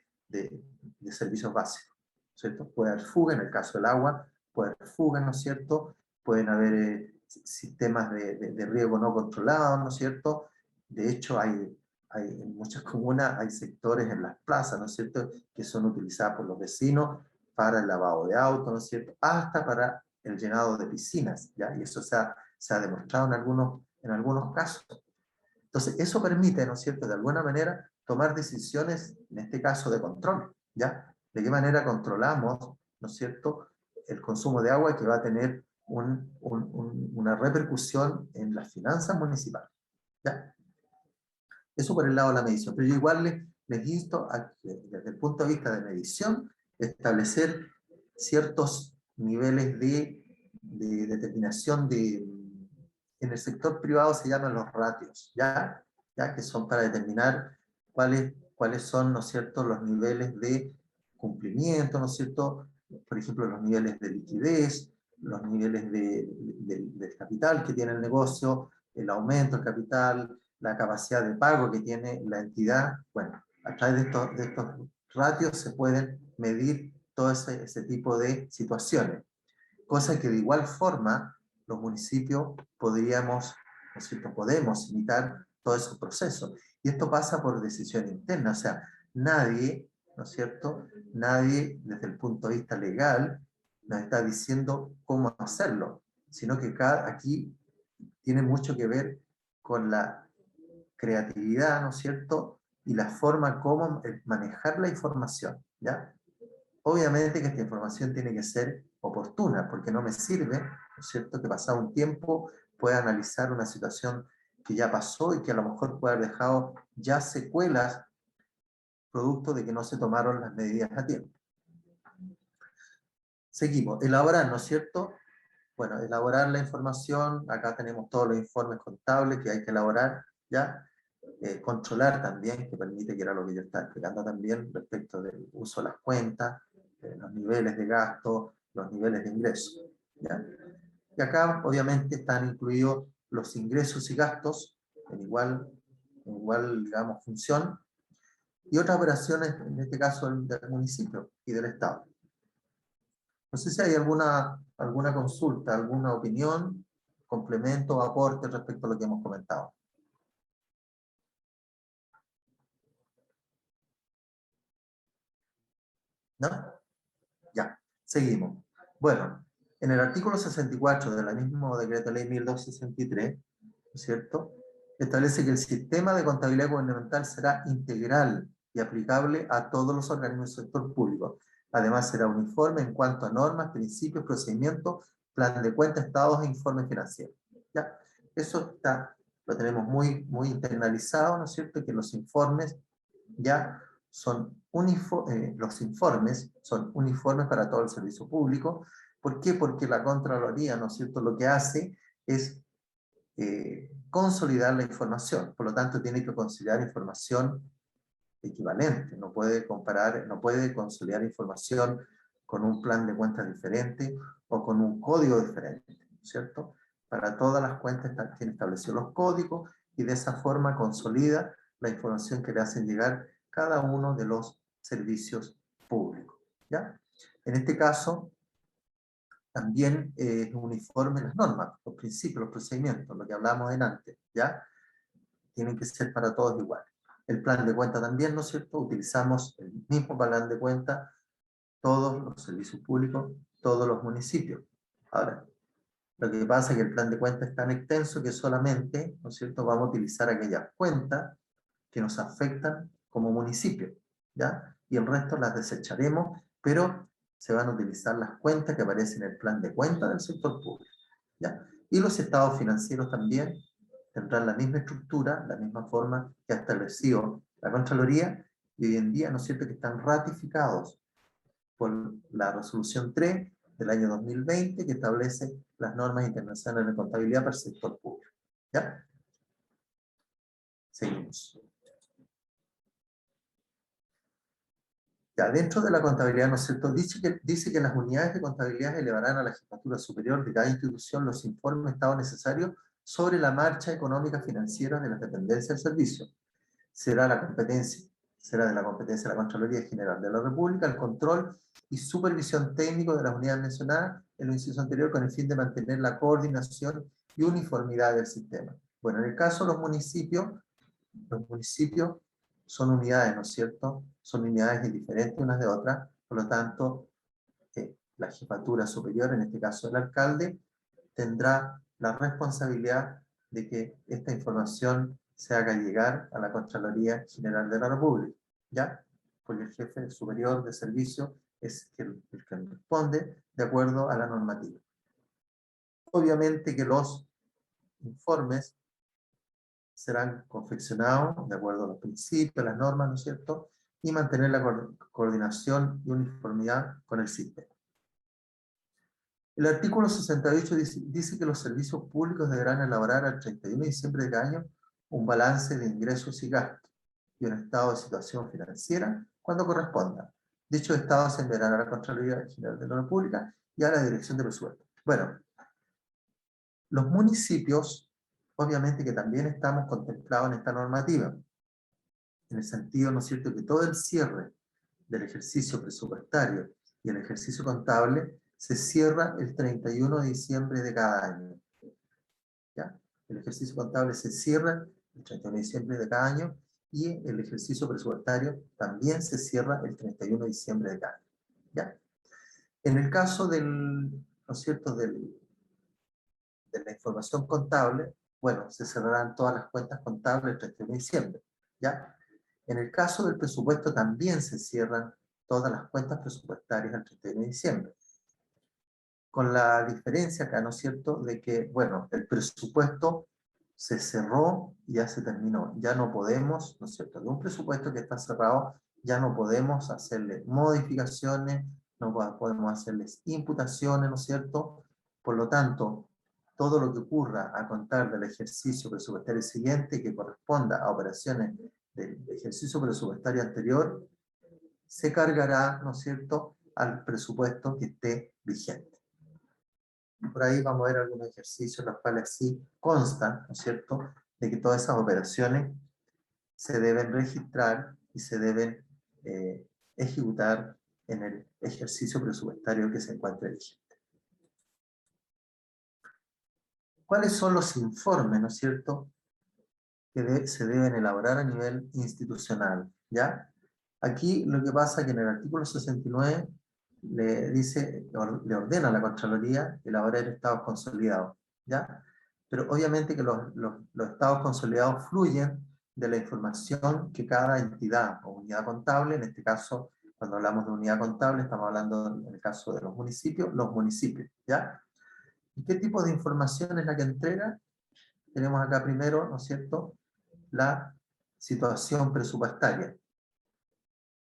servicios básicos, ¿cierto? Puede haber fuga, en el caso del agua, puede haber fuga, ¿no es cierto? Pueden haber sistemas de riego no controlados, ¿no es cierto? De hecho, en muchas comunas hay sectores en las plazas, ¿no es cierto?, que son utilizadas por los vecinos para el lavado de autos, ¿no es cierto?, hasta para el llenado de piscinas, ¿ya? Y eso se ha demostrado en algunos casos. Entonces, eso permite, ¿no es cierto?, de alguna manera tomar decisiones, en este caso de control, ¿ya? De qué manera controlamos, ¿no es cierto?, el consumo de agua que va a tener una repercusión en las finanzas municipales. ¿Ya? Eso por el lado de la medición. Pero yo igual les insto a que, desde el punto de vista de medición, establecer ciertos niveles de determinación en el sector privado se llaman los ratios, ¿ya? Que son para determinar cuáles son, ¿no es cierto?, los niveles de cumplimiento, ¿no es cierto?, por ejemplo, los niveles de liquidez, los niveles del capital que tiene el negocio, el aumento del capital, la capacidad de pago que tiene la entidad. Bueno, a través de estos ratios se pueden medir todo ese tipo de situaciones. Cosa que de igual forma los municipios podemos imitar todos esos procesos. Y esto pasa por decisión interna, o sea, nadie, ¿no es cierto? Nadie desde el punto de vista legal nos está diciendo cómo hacerlo, sino que aquí tiene mucho que ver con la creatividad, ¿no es cierto? Y la forma como manejar la información, ¿ya? Obviamente que esta información tiene que ser oportuna, porque no me sirve, ¿no es cierto?, que pasado un tiempo pueda analizar una situación que ya pasó y que a lo mejor puede haber dejado ya secuelas producto de que no se tomaron las medidas a tiempo. Seguimos. Elaborar, ¿no es cierto? Bueno, elaborar la información, acá tenemos todos los informes contables que hay que elaborar, ¿ya? Controlar también, que permite, que era lo que yo estaba explicando también, respecto del uso de las cuentas, los niveles de gasto, los niveles de ingresos, ¿ya? Y acá, obviamente, están incluidos los ingresos y gastos en igual, digamos, función, y otras operaciones, en este caso del municipio y del Estado. No sé si hay alguna consulta, alguna opinión, complemento o aporte respecto a lo que hemos comentado. ¿No? Ya, seguimos. Bueno, en el artículo 64 del mismo decreto ley 1263, ¿no es cierto?, establece que el sistema de contabilidad gubernamental será integral y aplicable a todos los organismos del sector público. Además, será uniforme en cuanto a normas, principios, procedimientos, plan de cuentas, estados e informes financieros. ¿Ya? Eso lo tenemos muy internalizado, ¿no es cierto?, que los informes ya son los informes son uniformes para todo el servicio público. ¿Por qué? Porque la Contraloría, ¿no es cierto?, lo que hace es consolidar la información, por lo tanto tiene que considerar información equivalente, no puede comparar, no puede consolidar información con un plan de cuentas diferente o con un código diferente, ¿cierto? Para todas las cuentas tiene establecidos los códigos y de esa forma consolida la información que le hacen llegar cada uno de los servicios públicos, ¿ya? En este caso, también es uniforme las normas, los principios, los procedimientos, lo que hablamos antes, ¿ya? Tienen que ser para todos iguales. El plan de cuenta también, ¿no es cierto? Utilizamos el mismo plan de cuenta todos los servicios públicos, todos los municipios. Ahora, lo que pasa es que el plan de cuenta es tan extenso que solamente, ¿no es cierto?, vamos a utilizar aquellas cuentas que nos afectan como municipio, ¿ya? Y el resto las desecharemos, pero se van a utilizar las cuentas que aparecen en el plan de cuenta del sector público, ¿ya? Y los estados financieros también tendrán la misma estructura, la misma forma que ha establecido la Contraloría, y hoy en día, ¿no es cierto?, que están ratificados por la resolución 3 del año 2020, que establece las normas internacionales de contabilidad para el sector público, ¿ya? Seguimos. Ya, dentro de la contabilidad, ¿no es cierto?, dice que las unidades de contabilidad elevarán a la jefatura superior de cada institución los informes de estado necesarios sobre la marcha económica financiera de las dependencias del servicio. Será de la competencia de la Contraloría General de la República el control y supervisión técnico de las unidades mencionadas en el inciso anterior, con el fin de mantener la coordinación y uniformidad del sistema. Bueno, en el caso de los municipios son unidades, ¿no es cierto? Son unidades diferentes unas de otras, por lo tanto, la jefatura superior, en este caso el alcalde, tendrá la responsabilidad de que esta información se haga llegar a la Contraloría General de la República, ¿ya? Porque el jefe superior de servicio es el que responde de acuerdo a la normativa. Obviamente que los informes serán confeccionados de acuerdo a los principios, las normas, ¿no es cierto? Y mantener la coordinación y uniformidad con el sistema. El artículo 68 dice que los servicios públicos deberán elaborar al 31 de diciembre de cada año un balance de ingresos y gastos y un estado de situación financiera cuando corresponda. Dicho estado se enviará a la Contraloría General de la República y a la Dirección de Presupuesto. Bueno, los municipios, obviamente que también estamos contemplados en esta normativa, en el sentido, ¿no es cierto?, que todo el cierre del ejercicio presupuestario y el ejercicio contable se cierra el 31 de diciembre de cada año. ¿Ya? El ejercicio contable se cierra el 31 de diciembre de cada año y el ejercicio presupuestario también se cierra el 31 de diciembre de cada año. ¿Ya? En el caso del, ¿no es cierto?, de la información contable, bueno, se cerrarán todas las cuentas contables el 31 de diciembre. ¿Ya? En el caso del presupuesto también se cierran todas las cuentas presupuestarias el 31 de diciembre. Con la diferencia acá, ¿no es cierto?, de que, bueno, el presupuesto se cerró y ya se terminó. Ya no podemos, ¿no es cierto?, de un presupuesto que está cerrado, ya no podemos hacerle modificaciones, no podemos hacerles imputaciones, ¿no es cierto? Por lo tanto, todo lo que ocurra a contar del ejercicio presupuestario siguiente que corresponda a operaciones del ejercicio presupuestario anterior, se cargará, ¿no es cierto?, al presupuesto que esté vigente. Por ahí vamos a ver algunos ejercicios en los cuales sí consta, ¿no es cierto?, de que todas esas operaciones se deben registrar y se deben ejecutar en el ejercicio presupuestario que se encuentre vigente. ¿Cuáles son los informes, ¿no es cierto?, que se deben elaborar a nivel institucional? ¿Ya? Aquí lo que pasa es que en el artículo 69 le dice, le ordena a la Contraloría elaborar estados consolidados, ¿ya? Pero obviamente que los estados consolidados fluyen de la información que cada entidad o unidad contable, en este caso, cuando hablamos de unidad contable, estamos hablando en el caso de los municipios, ¿ya? ¿Y qué tipo de información es la que entrega? Tenemos acá primero, ¿no es cierto?, la situación presupuestaria.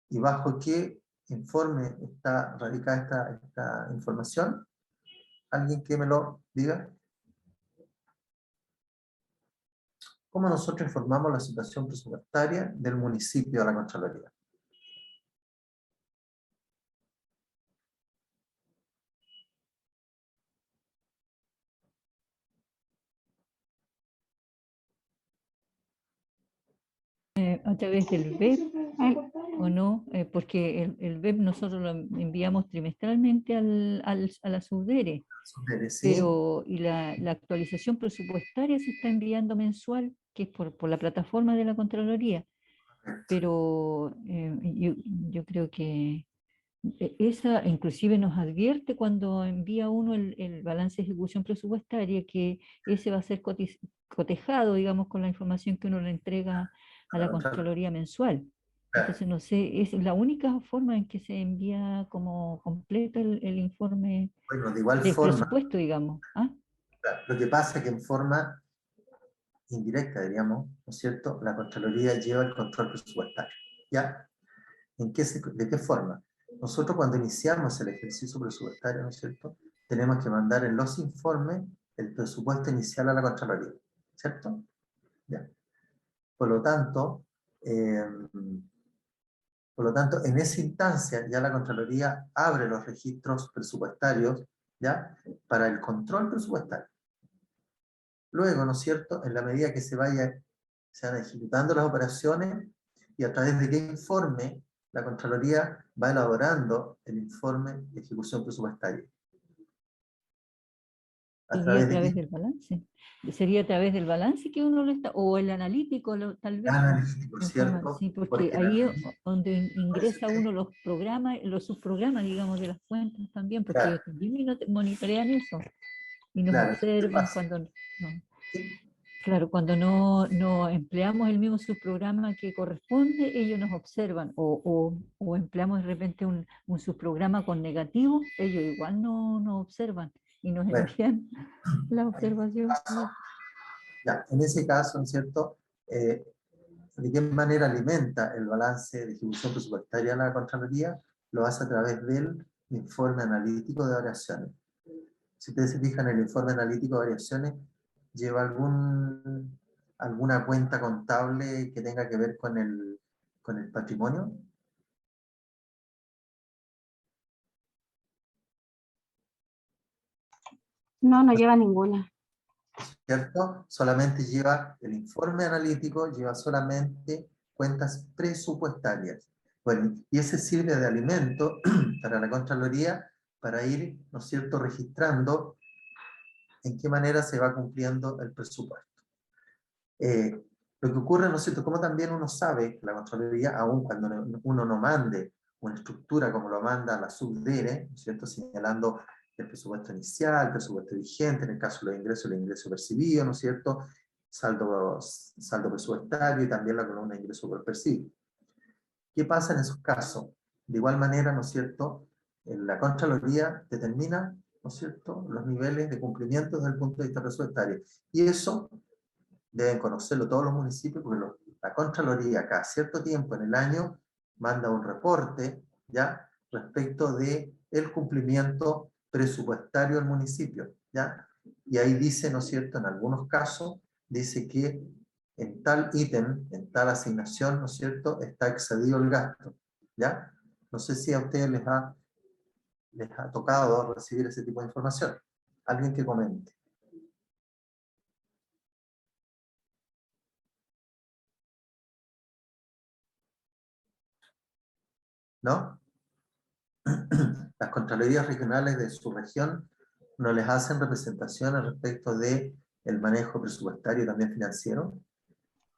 ¿Y bajo qué informe está radicada esta información? ¿Alguien que me lo diga? ¿Cómo nosotros informamos la situación presupuestaria del municipio a la Contraloría? A través del web, ¿o no? Porque el web nosotros lo enviamos trimestralmente a la Subdere, ¿Sí? pero y la actualización presupuestaria se está enviando mensual, que es por la plataforma de la Contraloría, pero yo creo que esa inclusive nos advierte cuando envía uno el balance de ejecución presupuestaria que ese va a ser cotejado, digamos, con la información que uno le entrega a la Contraloría mensual. Entonces, no sé, es la única forma en que se envía como completo el informe Bueno, de igual del forma, presupuesto, digamos. ¿Ah? lo que pasa es que en forma indirecta, diríamos, ¿no es cierto?, la Contraloría lleva el control presupuestario. ¿Ya? ¿De qué forma? Nosotros cuando iniciamos el ejercicio presupuestario, ¿no es cierto?, tenemos que mandar en los informes el presupuesto inicial a la Contraloría, ¿cierto? ¿Ya? Por lo tanto, en esa instancia ya la Contraloría abre los registros presupuestarios, ¿ya?, para el control presupuestario. Luego, ¿no es cierto?, en la medida que se van ejecutando las operaciones y a través de qué informe la Contraloría va elaborando el informe de ejecución presupuestaria. Sería a través del balance. Sería a través del balance que uno lo está, o el analítico, tal vez. Analítico, ¿cierto? Sí, porque ahí es donde ingresa uno los programas, los subprogramas, digamos, de las cuentas también, porque Claro. ellos también monitorean eso y nos Claro, ¿qué observan pasa? cuando no. Claro, cuando no empleamos el mismo subprograma que corresponde, ellos nos observan, o empleamos de repente un subprograma con negativo, ellos igual no nos observan y nos Bueno, envían la observación. ya, en ese caso, ¿no es cierto? ¿De qué manera alimenta el balance de ejecución presupuestaria la Contraloría? Lo hace a través del informe analítico de variaciones. Si ustedes se fijan, el informe analítico de variaciones lleva alguna cuenta contable que tenga que ver con el patrimonio. No, no lleva ninguna. ¿Cierto? Solamente lleva, el informe analítico lleva solamente cuentas presupuestarias. Bueno, y ese sirve de alimento para la Contraloría para ir, ¿no es cierto?, registrando en qué manera se va cumpliendo el presupuesto. Lo que ocurre, ¿no es cierto?, como también uno sabe que la Contraloría, aun cuando uno no mande una estructura como lo manda la SUBDERE, ¿no es cierto?, señalando el presupuesto inicial, el presupuesto vigente, en el caso de los ingresos, el ingreso percibido, ¿no es cierto?, saldo presupuestario y también la columna de ingreso por percibido. ¿Qué pasa en esos casos? De igual manera, ¿no es cierto?, la Contraloría determina, ¿no es cierto?, los niveles de cumplimiento desde el punto de vista presupuestario. Y eso deben conocerlo todos los municipios, porque la Contraloría cada cierto tiempo en el año manda un reporte, ¿ya?, respecto de el cumplimiento presupuestario del municipio, ¿ya? Y ahí dice, ¿no es cierto?, en algunos casos, dice que en tal ítem, en tal asignación, ¿no es cierto?, está excedido el gasto, ¿ya? No sé si a ustedes les ha tocado recibir ese tipo de información. Alguien que comente. ¿No? Las Contralorías regionales de su región no les hacen representaciones respecto de el manejo presupuestario y también financiero,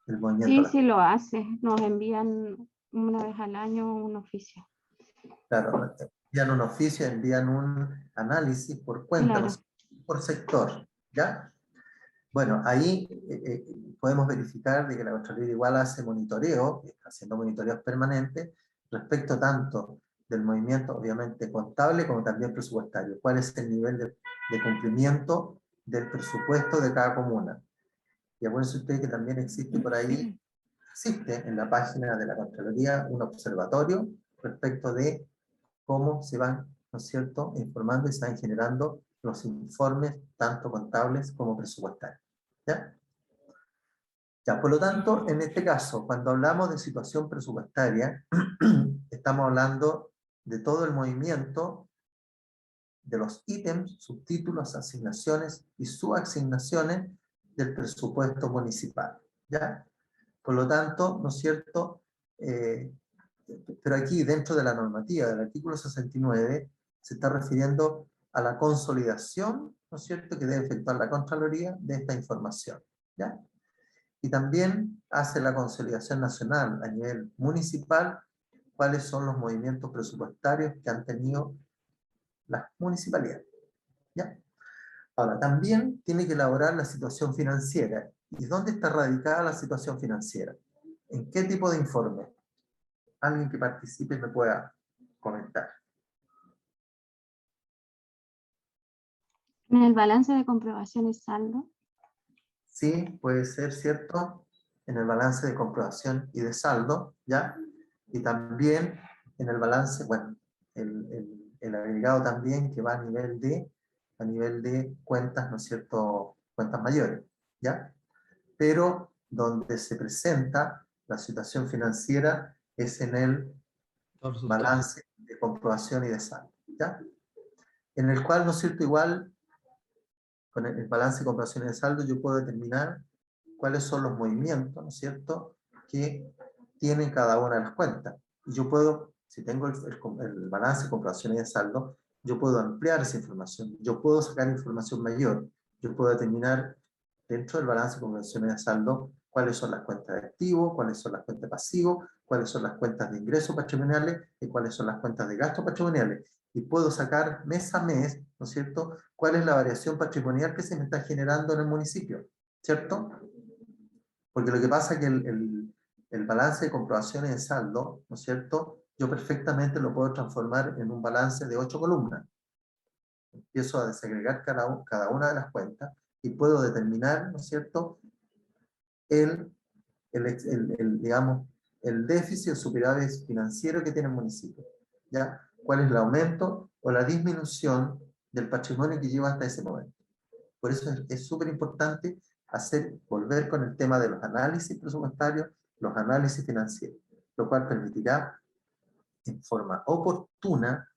el movimiento. Sí, sí lo hace. Nos envían una vez al año un oficio. Claro, envían un oficio, envían un análisis por cuenta, Claro. ¿no? Por sector, ¿ya? Bueno, ahí podemos verificar de que la Contraloría igual hace monitoreo, está haciendo monitoreos permanentes respecto tanto del movimiento, obviamente, contable como también presupuestario. ¿Cuál es el nivel de cumplimiento del presupuesto de cada comuna? Y acuérdense ustedes que también existe por ahí, existe en la página de la Contraloría un observatorio respecto de cómo se van, ¿no es cierto?, informando y se van generando los informes, tanto contables como presupuestarios. ¿Ya? Ya, por lo tanto, en este caso, cuando hablamos de situación presupuestaria, estamos hablando de todo el movimiento de los ítems, subtítulos, asignaciones y subasignaciones del presupuesto municipal, ¿ya? Por lo tanto, ¿no es cierto?, pero aquí dentro de la normativa del artículo 69 se está refiriendo a la consolidación, ¿no es cierto?, que debe efectuar la Contraloría de esta información, ¿ya? Y también hace la consolidación nacional a nivel municipal, cuáles son los movimientos presupuestarios que han tenido las municipalidades, ¿ya? Ahora, también tiene que elaborar la situación financiera. ¿Y dónde está radicada la situación financiera? ¿En qué tipo de informe? Alguien que participe y me pueda comentar. En el balance de comprobaciones saldo. Sí, puede ser, ¿cierto? En el balance de comprobación y de saldo, ¿ya? Y también en el balance, bueno, el agregado también que va a nivel de cuentas, ¿no es cierto? Cuentas mayores, ¿ya? Pero donde se presenta la situación financiera es en el balance de comprobación y de saldo, ¿ya? En el cual, ¿no es cierto?, igual, con el balance de comprobación y de saldo, yo puedo determinar cuáles son los movimientos, ¿no es cierto?, que tienen cada una de las cuentas. Y yo puedo, si tengo el balance de comprobación y de saldo, yo puedo ampliar esa información, yo puedo sacar información mayor, yo puedo determinar dentro del balance de comprobación y de saldo cuáles son las cuentas de activos, cuáles son las cuentas de pasivos, cuáles son las cuentas de ingresos patrimoniales y cuáles son las cuentas de gastos patrimoniales. Y puedo sacar mes a mes, ¿no es cierto?, cuál es la variación patrimonial que se me está generando en el municipio, ¿cierto? Porque lo que pasa es que el balance de comprobaciones de saldo, ¿no es cierto?, yo perfectamente lo puedo transformar en un balance de 8 columnas. Empiezo a desagregar cada una de las cuentas y puedo determinar, ¿no es cierto?, digamos, el déficit o superávit financiero que tiene el municipio, ¿ya? ¿Cuál es el aumento o la disminución del patrimonio que lleva hasta ese momento? Por eso es súper importante volver con el tema de los análisis presupuestarios, los análisis financieros, lo cual permitirá en forma oportuna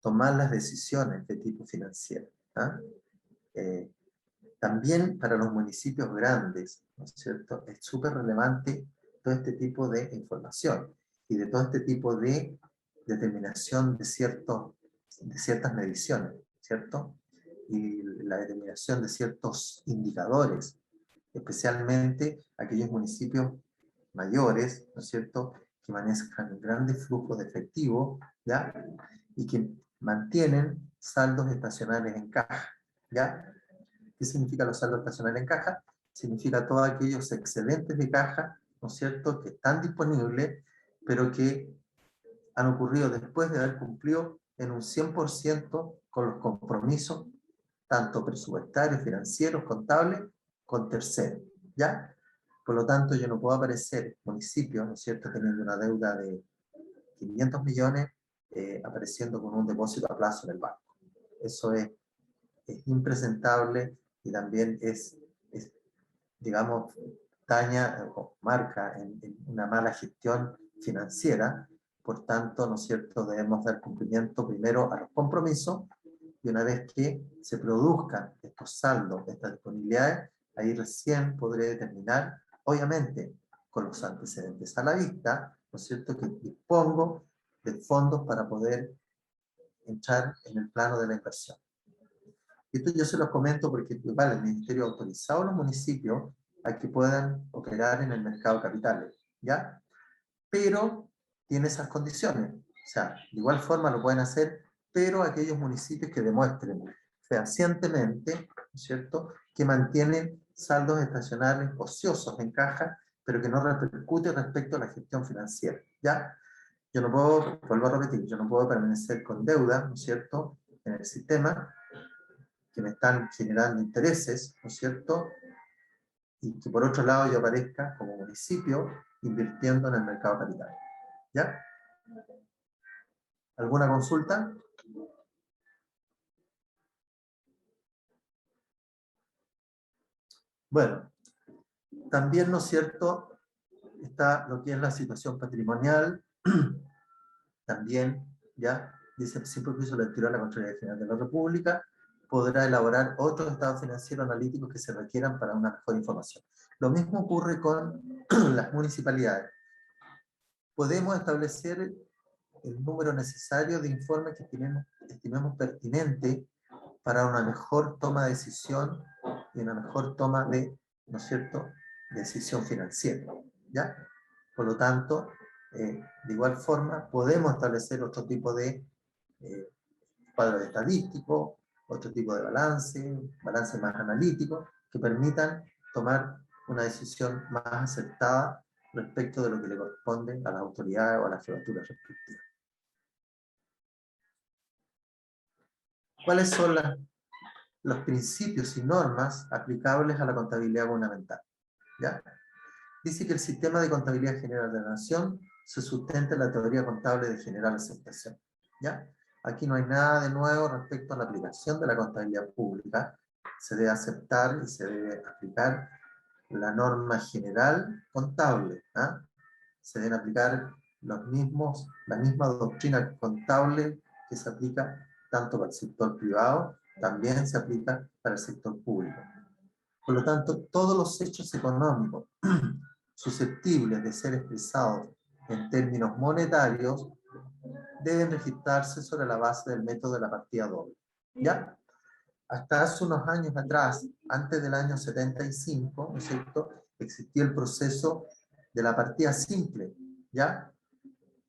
tomar las decisiones de tipo financiero. ¿Ah? También para los municipios grandes, ¿no es cierto?, es súper relevante todo este tipo de información y de todo este tipo de determinación de ciertas mediciones, ¿cierto? Y la determinación de ciertos indicadores, especialmente aquellos municipios mayores, ¿no es cierto?, que manejan grandes flujos de efectivo, ¿ya?, y que mantienen saldos estacionales en caja, ¿ya? ¿Qué significa los saldos estacionales en caja? Significa todos aquellos excedentes de caja, ¿no es cierto?, que están disponibles, pero que han ocurrido después de haber cumplido en un 100% con los compromisos, tanto presupuestarios, financieros, contables, con terceros, ¿ya? Por lo tanto, yo no puedo aparecer municipio, ¿no es cierto?, teniendo una deuda de 500 millones, apareciendo con un depósito a plazo en el banco. Eso es impresentable y también digamos, daña o marca en una mala gestión financiera. Por tanto, ¿no es cierto?, debemos dar cumplimiento primero a los compromisos y una vez que se produzcan estos saldos, estas disponibilidades, ahí recién podré determinar, obviamente, con los antecedentes a la vista, ¿no es cierto?, que dispongo de fondos para poder entrar en el plano de la inversión. Esto yo se los comento porque igual el Ministerio ha autorizado a los municipios a que puedan operar en el mercado de capitales, ¿ya? Pero tiene esas condiciones. O sea, de igual forma lo pueden hacer, pero aquellos municipios que demuestren fehacientemente, ¿no es cierto?, que mantienen saldos estacionales ociosos en caja, pero que no repercute respecto a la gestión financiera, ¿ya? Yo no puedo, vuelvo a repetir, yo no puedo permanecer con deuda, ¿no es cierto?, en el sistema, que me están generando intereses, ¿no es cierto?, y que por otro lado yo aparezca como municipio invirtiendo en el mercado capital. ¿Ya? ¿Alguna consulta? Bueno, también, ¿no es cierto?, está lo que es la situación patrimonial, también, ¿ya?, dice, sin perjuicio de la Contraloría General de la República, podrá elaborar otros estados financieros analíticos que se requieran para una mejor información. Lo mismo ocurre con las municipalidades. Podemos establecer el número necesario de informes que estimemos pertinente para una mejor toma de decisión y una mejor toma de, ¿no es cierto?, decisión financiera, ¿ya? Por lo tanto, de igual forma, podemos establecer otro tipo de cuadros estadísticos, otro tipo de balance más analítico, que permitan tomar una decisión más acertada respecto de lo que le corresponde a las autoridades o a las jefaturas respectivas. ¿Cuáles son los principios y normas aplicables a la contabilidad gubernamental? ¿Ya? Dice que el sistema de contabilidad general de la nación se sustenta en la teoría contable de general aceptación. ¿Ya? Aquí no hay nada de nuevo respecto a la aplicación de la contabilidad pública. Se debe aceptar y se debe aplicar la norma general contable. ¿Ah? Se deben aplicar la misma doctrina contable que se aplica tanto para el sector privado, también se aplica para el sector público. Por lo tanto, todos los hechos económicos susceptibles de ser expresados en términos monetarios deben registrarse sobre la base del método de la partida doble. ¿Ya? Hasta hace unos años atrás, antes del año 75, ¿no es cierto?, existía el proceso de la partida simple, ¿ya?,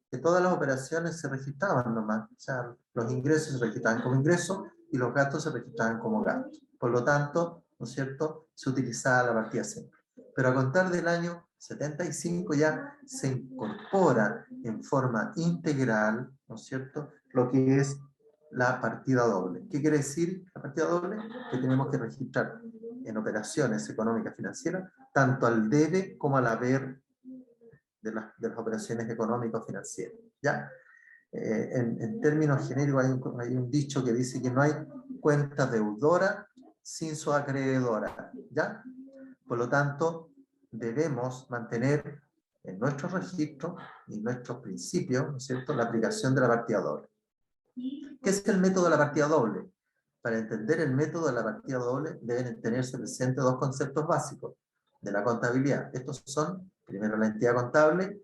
que todas las operaciones se registraban nomás, o sea, los ingresos se registraban como ingresos y los gastos se registraban como gastos. Por lo tanto, ¿no es cierto?, se utilizaba la partida simple. Pero a contar del año 75 ya se incorpora en forma integral, ¿no es cierto?, lo que es la partida doble. ¿Qué quiere decir la partida doble? Que tenemos que registrar en operaciones económicas financieras tanto al debe como al haber de las operaciones económicas financieras, ¿ya? En términos genéricos hay un dicho que dice que no hay cuenta deudora sin su acreedora, ¿ya? Por lo tanto, debemos mantener en nuestros registros y nuestros principios, ¿no es cierto?, la aplicación de la partida doble. ¿Qué es el método de la partida doble? Para entender el método de la partida doble deben tenerse presentes dos conceptos básicos de la contabilidad. Estos son, primero, la entidad contable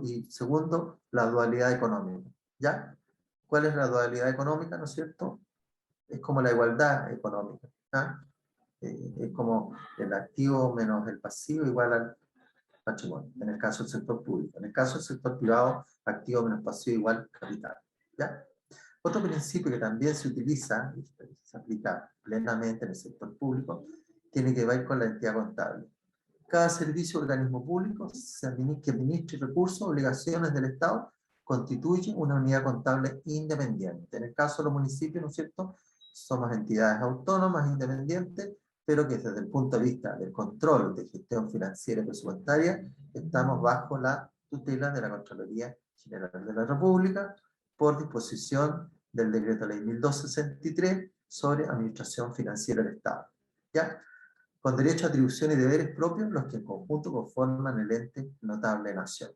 y segundo, la dualidad económica. ¿Ya? ¿Cuál es la dualidad económica, no es cierto? Es como la igualdad económica. ¿Ah? Es como el activo menos el pasivo igual al patrimonio, en el caso del sector público. En el caso del sector privado, activo menos pasivo igual capital. ¿Ya? Otro principio que también se utiliza, y se aplica plenamente en el sector público, tiene que ver con la entidad contable. Cada servicio o organismo público que administre recursos, obligaciones del Estado, constituye una unidad contable independiente. En el caso de los municipios, ¿no es cierto?, somos entidades autónomas, independientes, pero que desde el punto de vista del control de gestión financiera y presupuestaria, estamos bajo la tutela de la Contraloría General de la República, por disposición del Decreto Ley 1263 sobre Administración Financiera del Estado. ¿Ya? Con derecho a atribución y deberes propios, los que en conjunto conforman el ente notable nación.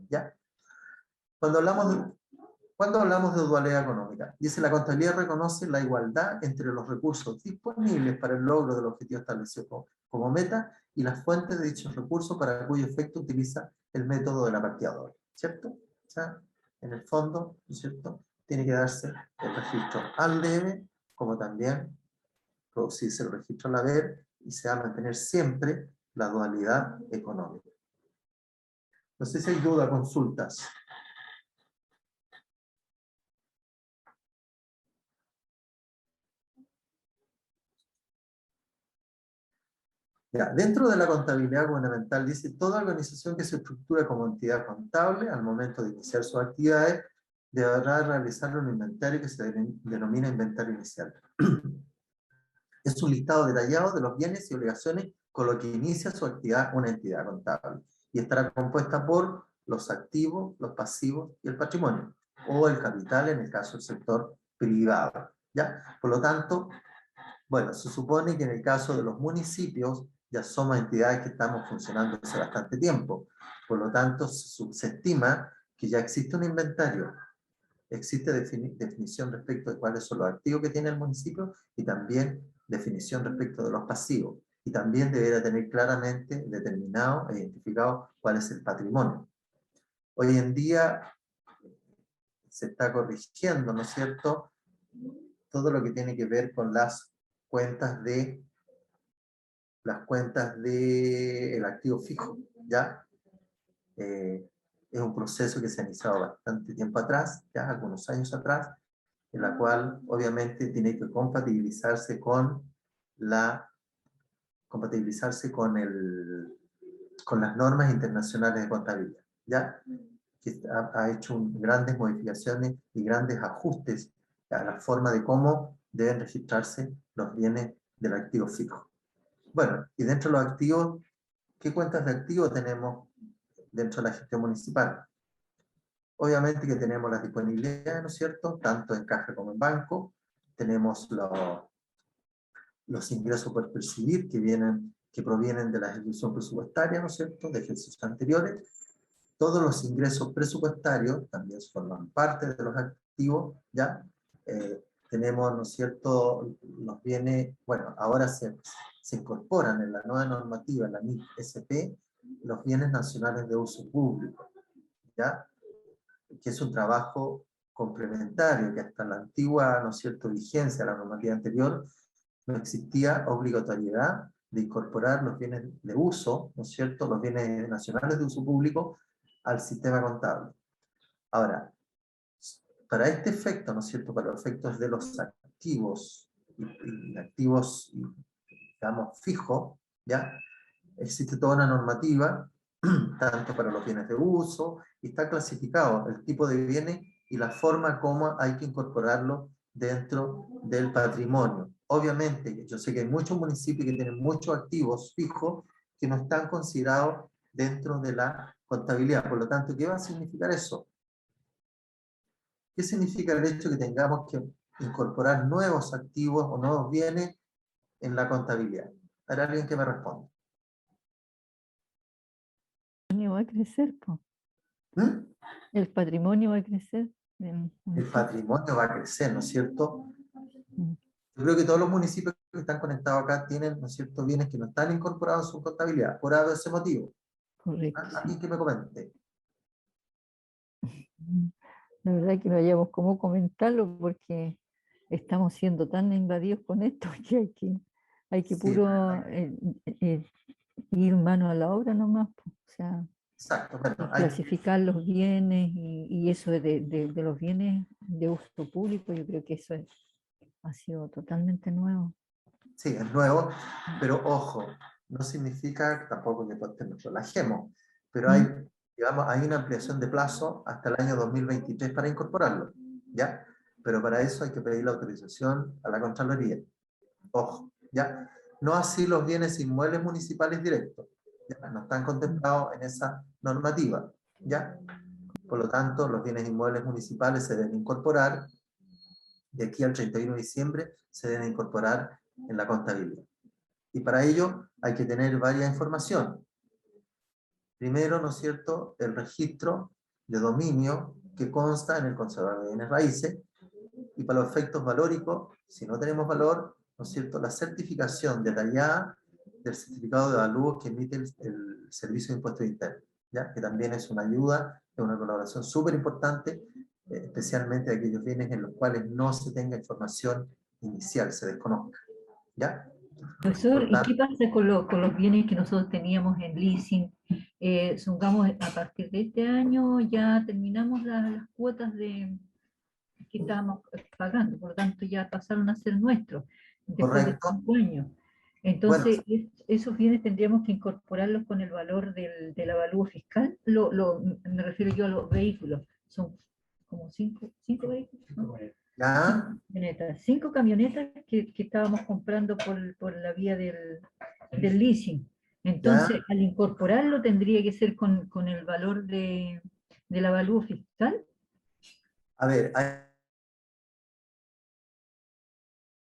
¿Ya? Cuando hablamos de dualidad económica, dice la contabilidad reconoce la igualdad entre los recursos disponibles para el logro del objetivo establecido como meta y las fuentes de dichos recursos para cuyo efecto utiliza el método de la partida doble. ¿Cierto? O sea, en el fondo, ¿no es cierto?, tiene que darse el registro al debe, como también producirse el registro al haber, y se va a mantener siempre la dualidad económica. No sé si hay duda, consultas. Ya, dentro de la contabilidad gubernamental dice, toda organización que se estructura como entidad contable al momento de iniciar sus actividades deberá realizar un inventario que se denomina inventario inicial. Es un listado detallado de los bienes y obligaciones con lo que inicia su actividad una entidad contable y estará compuesta por los activos, los pasivos y el patrimonio, o el capital en el caso del sector privado. ¿Ya? Por lo tanto, bueno, se supone que en el caso de los municipios ya somos entidades que estamos funcionando hace bastante tiempo. Por lo tanto, se estima que ya existe un inventario, existe definición respecto de cuáles son los activos que tiene el municipio y también definición respecto de los pasivos. Y también deberá tener claramente determinado e identificado cuál es el patrimonio. Hoy en día se está corrigiendo, ¿no es cierto?, todo lo que tiene que ver con las cuentas de el activo fijo, ¿ya? Es un proceso que se ha iniciado bastante tiempo atrás, ya algunos años atrás, en la cual obviamente tiene que compatibilizarse con las normas internacionales de contabilidad, ¿ya? Que ha hecho grandes modificaciones y grandes ajustes a la forma de cómo deben registrarse los bienes del activo fijo. Bueno, y dentro de los activos, ¿qué cuentas de activos tenemos dentro de la gestión municipal? Obviamente que tenemos las disponibilidades, ¿no es cierto?, tanto en caja como en banco. Tenemos los ingresos por percibir que provienen de la ejecución presupuestaria, ¿no es cierto?, de ejercicios anteriores. Todos los ingresos presupuestarios también forman parte de los activos, ¿ya? Tenemos, ¿no es cierto?, los bienes, bueno, ahora se incorporan en la nueva normativa, la NIC-SP, los bienes nacionales de uso público, ¿ya? Que es un trabajo complementario, que hasta la antigua, ¿no es cierto?, vigencia de la normativa anterior, no existía obligatoriedad de incorporar los bienes de uso, ¿no es cierto?, los bienes nacionales de uso público al sistema contable. Ahora, para este efecto, ¿no es cierto?, para los efectos de los activos, y activos, digamos, fijos, ¿ya? existe toda una normativa, tanto para los bienes de uso, y está clasificado el tipo de bienes y la forma como hay que incorporarlo dentro del patrimonio. Obviamente, yo sé que hay muchos municipios que tienen muchos activos fijos que no están considerados dentro de la contabilidad. Por lo tanto, ¿qué va a significar eso? ¿Qué significa el hecho que tengamos que incorporar nuevos activos o nuevos bienes en la contabilidad? ¿Hay alguien que me responda? Va a crecer, po. ¿Mm? El patrimonio va a crecer. El patrimonio va a crecer, ¿no es cierto? Mm. Yo creo que todos los municipios que están conectados acá tienen, ¿no es cierto?, bienes que no están incorporados en su contabilidad, por ese motivo. Correcto. ¿Alguien que me comente? La verdad que no hayamos cómo comentarlo porque estamos siendo tan invadidos con esto que hay que Sí, puro ir mano a la obra nomás, po. O sea, exacto. Bueno, clasificar los bienes y eso de los bienes de uso público, yo creo que eso ha sido totalmente nuevo. sí, es nuevo, pero ojo, no significa tampoco que nos relajemos, pero hay, digamos, hay una ampliación de plazo hasta el año 2023 para incorporarlo, ¿ya? Pero para eso hay que pedir la autorización a la Contraloría. Ojo, ¿ya? No así los bienes inmuebles municipales directos, ¿ya? No están contemplados en esa normativa, ¿ya? Por lo tanto, los bienes inmuebles municipales se deben incorporar de aquí al 31 de diciembre, se deben incorporar en la contabilidad. Y para ello hay que tener varias información. Primero, ¿no es cierto?, el registro de dominio que consta en el conservador de bienes raíces, y para los efectos valóricos, si no tenemos valor, ¿no es cierto?, la certificación detallada del certificado de avalúo que emite el Servicio de Impuestos Internos, ¿ya? Que también es una ayuda, es una colaboración súper importante, especialmente de aquellos bienes en los cuales no se tenga información inicial, se desconozca, ¿ya? Profesor, ¿y qué pasa con los bienes que nosotros teníamos en leasing? Supongamos, a partir de este año ya terminamos las cuotas que estábamos pagando, por lo tanto ya pasaron a ser nuestros después de Correcto. 5 años. Entonces, esos bienes tendríamos que incorporarlos con el valor del avalúo fiscal. Me refiero yo a los vehículos. Son como 5 vehículos, ¿no? ¿Ya? 5 camionetas que estábamos comprando por la vía del leasing. Entonces, ¿Ya? al incorporarlo tendría que ser con el valor del avalúo fiscal. A ver, ahí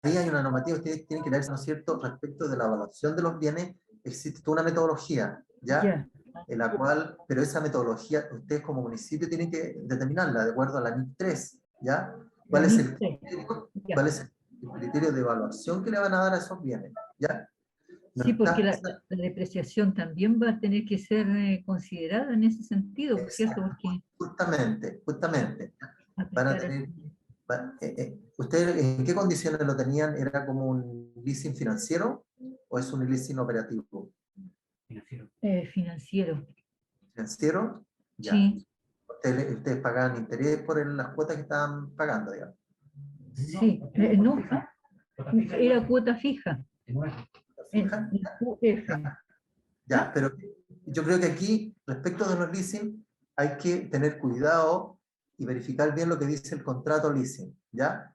hay una normativa, ustedes tienen que leerse, ¿no es cierto?, respecto de la evaluación de los bienes, existe toda una metodología, ¿ya? En la cual, pero esa metodología, ustedes como municipio tienen que determinarla de acuerdo a la NIC 3, ¿ya? ¿Cuál es el criterio de evaluación que le van a dar a esos bienes? ¿Ya? No Sí, porque está, la depreciación también va a tener que ser considerada en ese sentido, ¿cierto? Porque justamente. Van a aplicar tener, ¿ustedes en qué condiciones lo tenían? ¿Era como un leasing financiero o es un leasing operativo? financiero. ¿Financiero? Ya. Sí, Ustedes pagaban interés por las cuotas que estaban pagando, digamos. sí. No, era cuota fija. ¿Fija? En QF. Ya, pero yo creo que aquí, respecto de los leasing, hay que tener cuidado y verificar bien lo que dice el contrato leasing, ¿ya?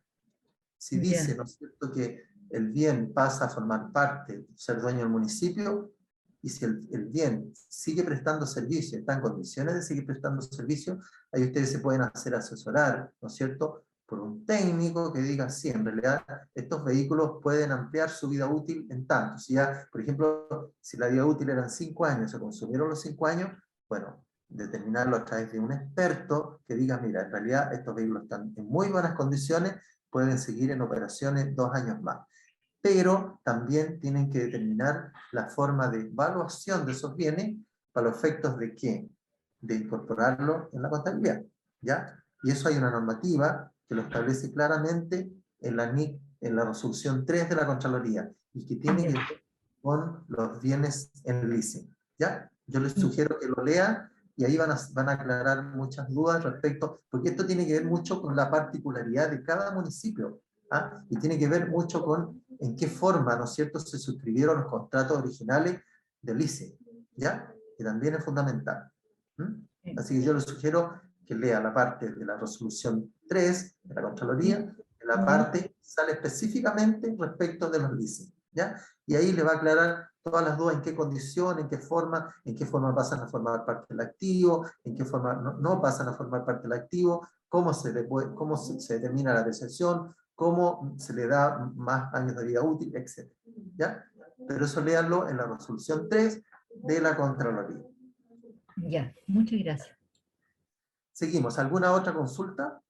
Si dice, ¿no es cierto?, que el bien pasa a formar parte, ser dueño del municipio, y si el bien sigue prestando servicio, está en condiciones de seguir prestando servicio, ahí ustedes se pueden hacer asesorar, ¿no es cierto?, por un técnico que diga, sí, en realidad estos vehículos pueden ampliar su vida útil en tanto. Si ya, por ejemplo, si la vida útil eran 5 años, se consumieron los 5 años, bueno, determinarlo a través de un experto que diga, mira, en realidad estos vehículos están en muy buenas condiciones, pueden seguir en operaciones 2 años más. Pero también tienen que determinar la forma de evaluación de esos bienes para los efectos de ¿qué? De incorporarlo en la contabilidad, ¿ya? Y eso hay una normativa que lo establece claramente en la NIC, en la resolución 3 de la Contraloría, y que tiene que ver con los bienes en leasing, ¿ya? Yo les sugiero que lo lean y ahí van a aclarar muchas dudas respecto, porque esto tiene que ver mucho con la particularidad de cada municipio, ¿ah? Y tiene que ver mucho con en qué forma, ¿no es cierto?, se suscribieron los contratos originales del ICE, ¿ya? Que también es fundamental. Sí. Así que yo le sugiero que lea la parte de la resolución 3 de la Contraloría, que la parte sale específicamente respecto de los LICE, ¿ya? Y ahí le va a aclarar todas las dudas, en qué condición, en qué forma pasan a formar parte del activo, en qué forma no pasan a formar parte del activo, cómo se determina la decepción, cómo se le da más años de vida útil, etc. ¿Ya? Pero eso léanlo en la resolución 3 de la Contraloría. Ya, muchas gracias. Seguimos. ¿Alguna otra consulta?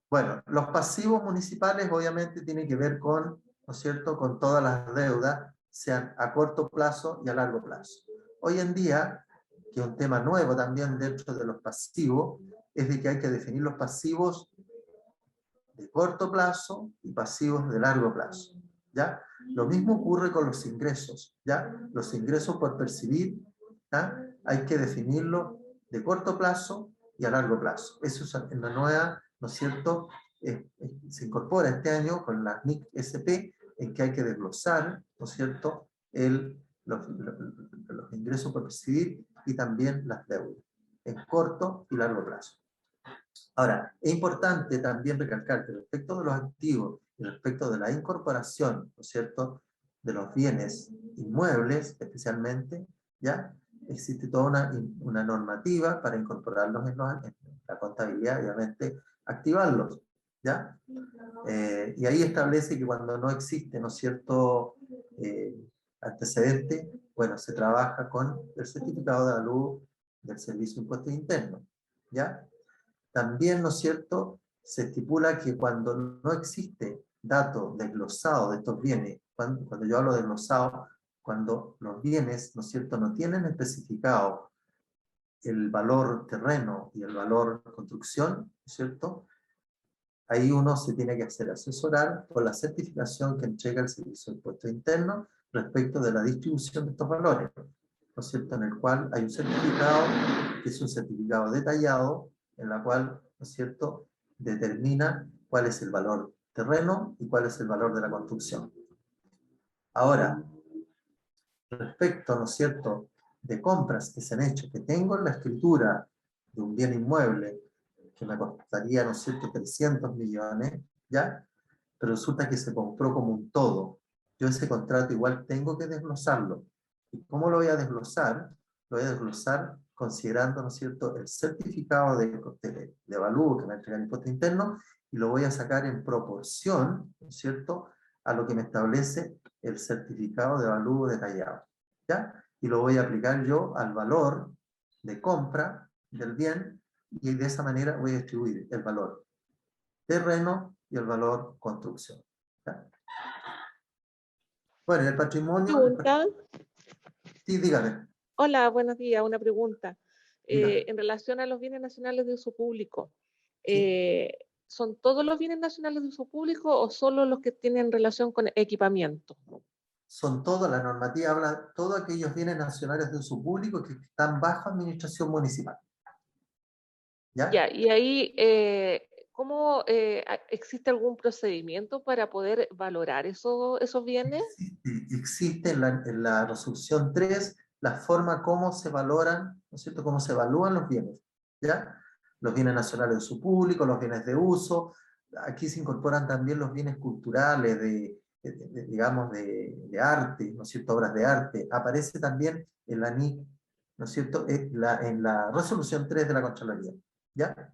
Bueno, los pasivos municipales obviamente tienen que ver con, ¿no es cierto?, con todas las deudas, sean a corto plazo y a largo plazo. Hoy en día, que es un tema nuevo también dentro de los pasivos, es de que hay que definir los pasivos de corto plazo y pasivos de largo plazo, ¿ya? Lo mismo ocurre con los ingresos, ¿ya? Los ingresos por percibir, ¿ya? Hay que definirlo de corto plazo y a largo plazo. Eso es en la nueva, ¿no es cierto? Se incorpora este año con la NIC SP, en que hay que desglosar, ¿no es cierto?, los ingresos por percibir y también las deudas, en corto y largo plazo. Ahora, es importante también recalcar que respecto de los activos y respecto de la incorporación, ¿no es cierto?, de los bienes inmuebles, especialmente, ¿ya? Existe toda una normativa para incorporarlos en la contabilidad y obviamente activarlos, ¿ya? Y ahí establece que cuando no existe, ¿no es cierto?, antecedente, bueno, se trabaja con el certificado de salud del Servicio de Impuestos Internos, ¿ya? También, ¿no es cierto?, se estipula que cuando no existe dato desglosado de estos bienes, cuando yo hablo de desglosado, cuando los bienes, ¿no es cierto?, no tienen especificado el valor terreno y el valor construcción, ¿no es cierto?, ahí uno se tiene que hacer asesorar por la certificación que entrega el Servicio de Impuestos Internos respecto de la distribución de estos valores, ¿no es cierto?, en el cual hay un certificado, que es un certificado detallado, en la cual, ¿no es cierto?, determina cuál es el valor terreno y cuál es el valor de la construcción. Ahora, respecto, ¿no es cierto?, de compras que se han hecho, que tengo en la escritura de un bien inmueble, que me costaría, ¿no es cierto?, 300 millones, ¿ya? Pero resulta que se compró como un todo. Yo ese contrato igual tengo que desglosarlo. ¿Y cómo lo voy a desglosar? Lo voy a desglosar considerando, ¿no es cierto?, el certificado de avalúo que me entrega el impuesto interno, y lo voy a sacar en proporción, ¿no es cierto?, a lo que me establece el certificado de avalúo detallado, ¿ya? Y lo voy a aplicar yo al valor de compra del bien, y de esa manera voy a distribuir el valor terreno y el valor construcción, ¿ya? Bueno, y el patrimonio... ¿Pregunta? Sí, dígame. Hola, buenos días. Una pregunta. Dígame. En relación a los bienes nacionales de uso público, Sí. ¿son todos los bienes nacionales de uso público o solo los que tienen relación con equipamiento? Son todas, la normativa habla, todos aquellos bienes nacionales de uso público que están bajo administración municipal. ¿Ya? Ya, y ahí, ¿cómo existe algún procedimiento para poder valorar esos bienes? Existe en la resolución 3 la forma como se valoran, ¿no es cierto?, cómo se evalúan los bienes, ¿ya? Los bienes nacionales de uso público, los bienes de uso, aquí se incorporan también los bienes culturales, digamos, de arte, ¿no es cierto?, obras de arte, aparece también en la NIC, ¿no es cierto?, en la resolución 3 de la Contraloría, ¿ya?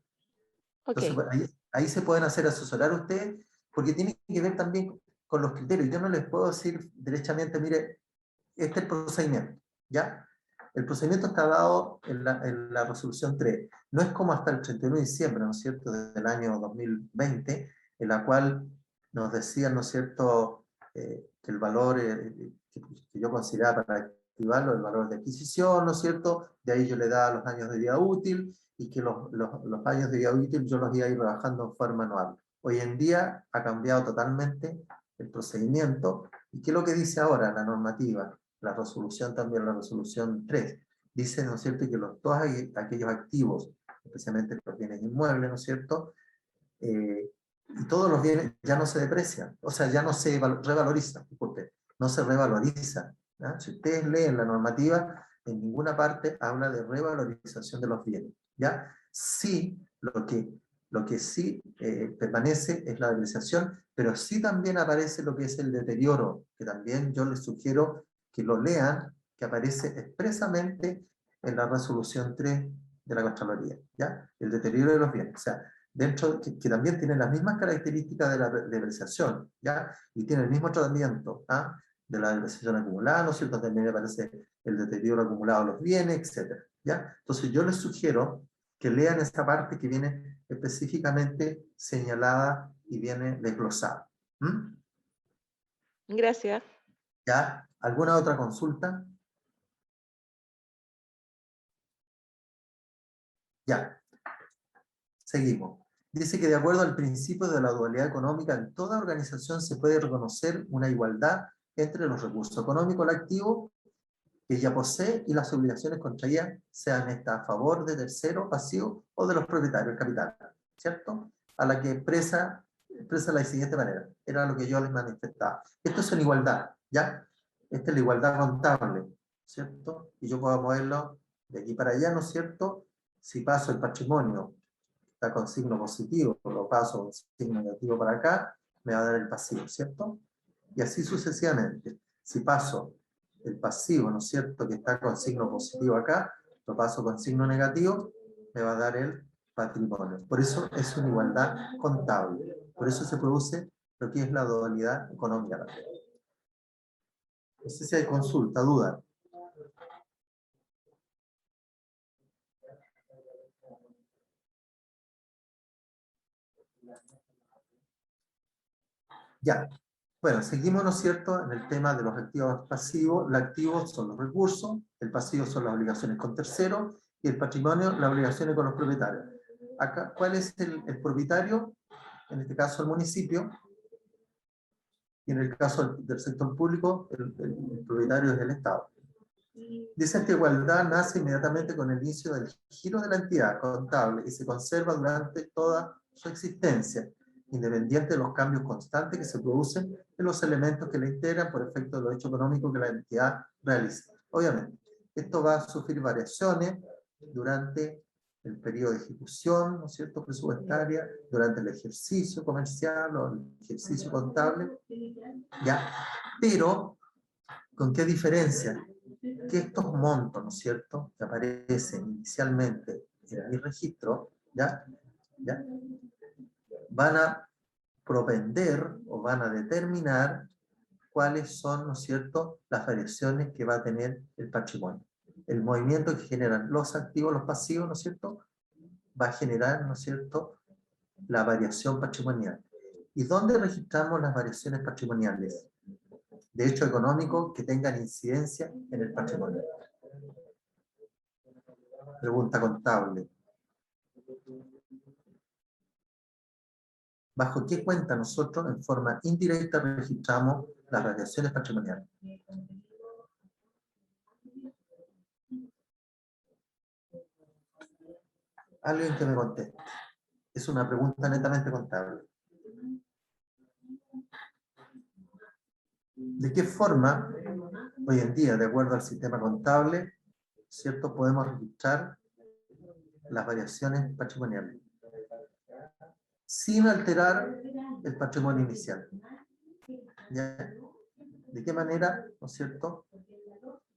Ok. Entonces, ahí se pueden hacer asesorar ustedes, porque tiene que ver también con los criterios. Yo no les puedo decir derechamente, mire, este es el procedimiento, ¿ya? El procedimiento está dado en la resolución 3. No es como hasta el 31 de diciembre, ¿no es cierto?, del año 2020, en la cual nos decían, ¿no es cierto?, que el valor que yo consideraba para activarlo, el valor de adquisición, ¿no es cierto?, de ahí yo le daba los años de vida útil, y que los años de vida útil yo los iba a ir rebajando en forma anual. Hoy en día ha cambiado totalmente el procedimiento. ¿Y qué es lo que dice ahora la normativa? La resolución también, la resolución 3. Dice, ¿no es cierto?, que todos aquellos activos, especialmente los bienes inmuebles, ¿no es cierto?, y todos los bienes ya no se deprecian, o sea, ya no se revalorizan, disculpe, no se revaloriza. ¿ya? Si ustedes leen la normativa, en ninguna parte habla de revalorización de los bienes, ¿ya? Sí, lo que sí permanece es la depreciación, pero sí también aparece lo que es el deterioro, que también yo les sugiero que lo lean, que aparece expresamente en la resolución 3 de la Contraloría, ¿ya? El deterioro de los bienes, o sea, dentro que también tiene las mismas características de la depreciación, ¿ya? Y tiene el mismo tratamiento, ¿ah? De la depreciación acumulada, ¿no es cierto? También aparece el deterioro acumulado de los bienes, etc., ¿ya? Entonces yo les sugiero que lean esta parte que viene específicamente señalada y viene desglosada. ¿Mm? Gracias. ¿Ya? ¿Alguna otra consulta? Ya. Seguimos. Dice que de acuerdo al principio de la dualidad económica, en toda organización se puede reconocer una igualdad entre los recursos económicos, el activo que ella posee y las obligaciones contraídas, sean estas a favor de terceros, pasivos o de los propietarios del capital, ¿cierto? A la que expresa la siguiente manera. Era lo que yo les manifestaba. Esto es una igualdad, ¿ya? Esta es la igualdad contable, ¿cierto? Y yo puedo moverlo de aquí para allá, ¿no es cierto? Si paso el patrimonio, está con signo positivo, lo paso con signo negativo para acá, me va a dar el pasivo, ¿cierto? Y así sucesivamente. Si paso el pasivo, ¿no es cierto?, que está con signo positivo acá, lo paso con signo negativo, me va a dar el patrimonio. Por eso es una igualdad contable. Por eso se produce lo que es la dualidad económica también. No sé si hay consulta, duda. Ya. Bueno, seguimos, ¿no es cierto?, en el tema de los activos pasivos. Los activos son los recursos, el pasivo son las obligaciones con terceros y el patrimonio, las obligaciones con los propietarios. Acá, ¿cuál es el propietario? En este caso el municipio, y en el caso del sector público, el propietario es el Estado. Dice que igualdad nace inmediatamente con el inicio del giro de la entidad contable y se conserva durante toda su existencia, independiente de los cambios constantes que se producen en los elementos que la integran por efecto de los hechos económicos que la entidad realiza. Obviamente, esto va a sufrir variaciones durante el periodo de ejecución, ¿no es cierto?, presupuestaria, durante el ejercicio comercial o el ejercicio contable, ¿ya? Pero, ¿con qué diferencia? Que estos montos, ¿no es cierto?, que aparecen inicialmente en mi registro, ¿ya? Van a propender o van a determinar cuáles son, ¿no es cierto?, las variaciones que va a tener el patrimonio. El movimiento que generan los activos, los pasivos, ¿no es cierto?, va a generar, ¿no es cierto?, la variación patrimonial. ¿Y dónde registramos las variaciones patrimoniales? De hecho económico que tengan incidencia en el patrimonio. Pregunta contable. ¿Bajo qué cuenta nosotros en forma indirecta registramos las variaciones patrimoniales? Alguien que me conteste. Es una pregunta netamente contable. ¿De qué forma, hoy en día, de acuerdo al sistema contable, ¿cierto?, podemos registrar las variaciones patrimoniales sin alterar el patrimonio inicial? ¿Ya? ¿De qué manera, no es cierto?,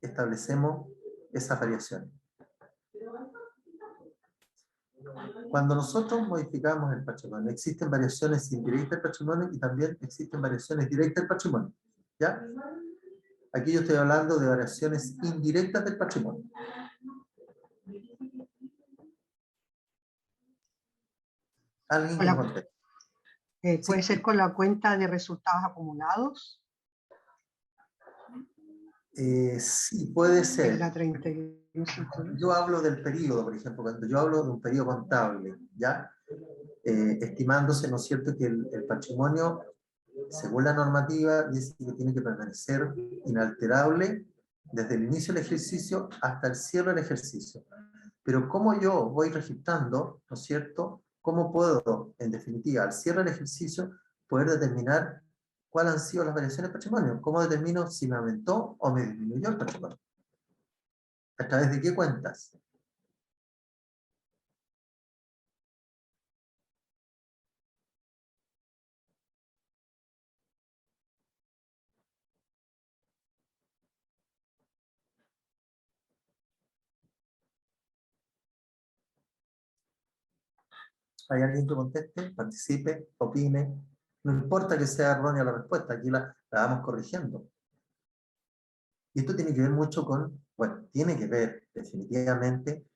establecemos esas variaciones? Cuando nosotros modificamos el patrimonio, existen variaciones indirectas del patrimonio y también existen variaciones directas del patrimonio, ¿ya? Aquí yo estoy hablando de variaciones indirectas del patrimonio. ¿Alguien que me conteste? ¿Puede ser con la cuenta de resultados acumulados? Sí, puede ser. La 31. Yo hablo del periodo, por ejemplo, cuando yo hablo de un periodo contable, ¿ya? Estimándose, ¿no es cierto?, que el patrimonio, según la normativa, dice que tiene que permanecer inalterable desde el inicio del ejercicio hasta el cierre del ejercicio. Pero ¿cómo yo voy registrando, ¿no es cierto?, cómo puedo, en definitiva, al cierre del ejercicio, poder determinar ¿Cuáles han sido las variaciones de patrimonio? ¿Cómo determino si me aumentó o me disminuyó el patrimonio? ¿A través de qué cuentas? ¿Hay alguien que conteste, participe, opine? No importa que sea errónea la respuesta, aquí la vamos corrigiendo. Y esto tiene que ver mucho con, bueno, tiene que ver definitivamente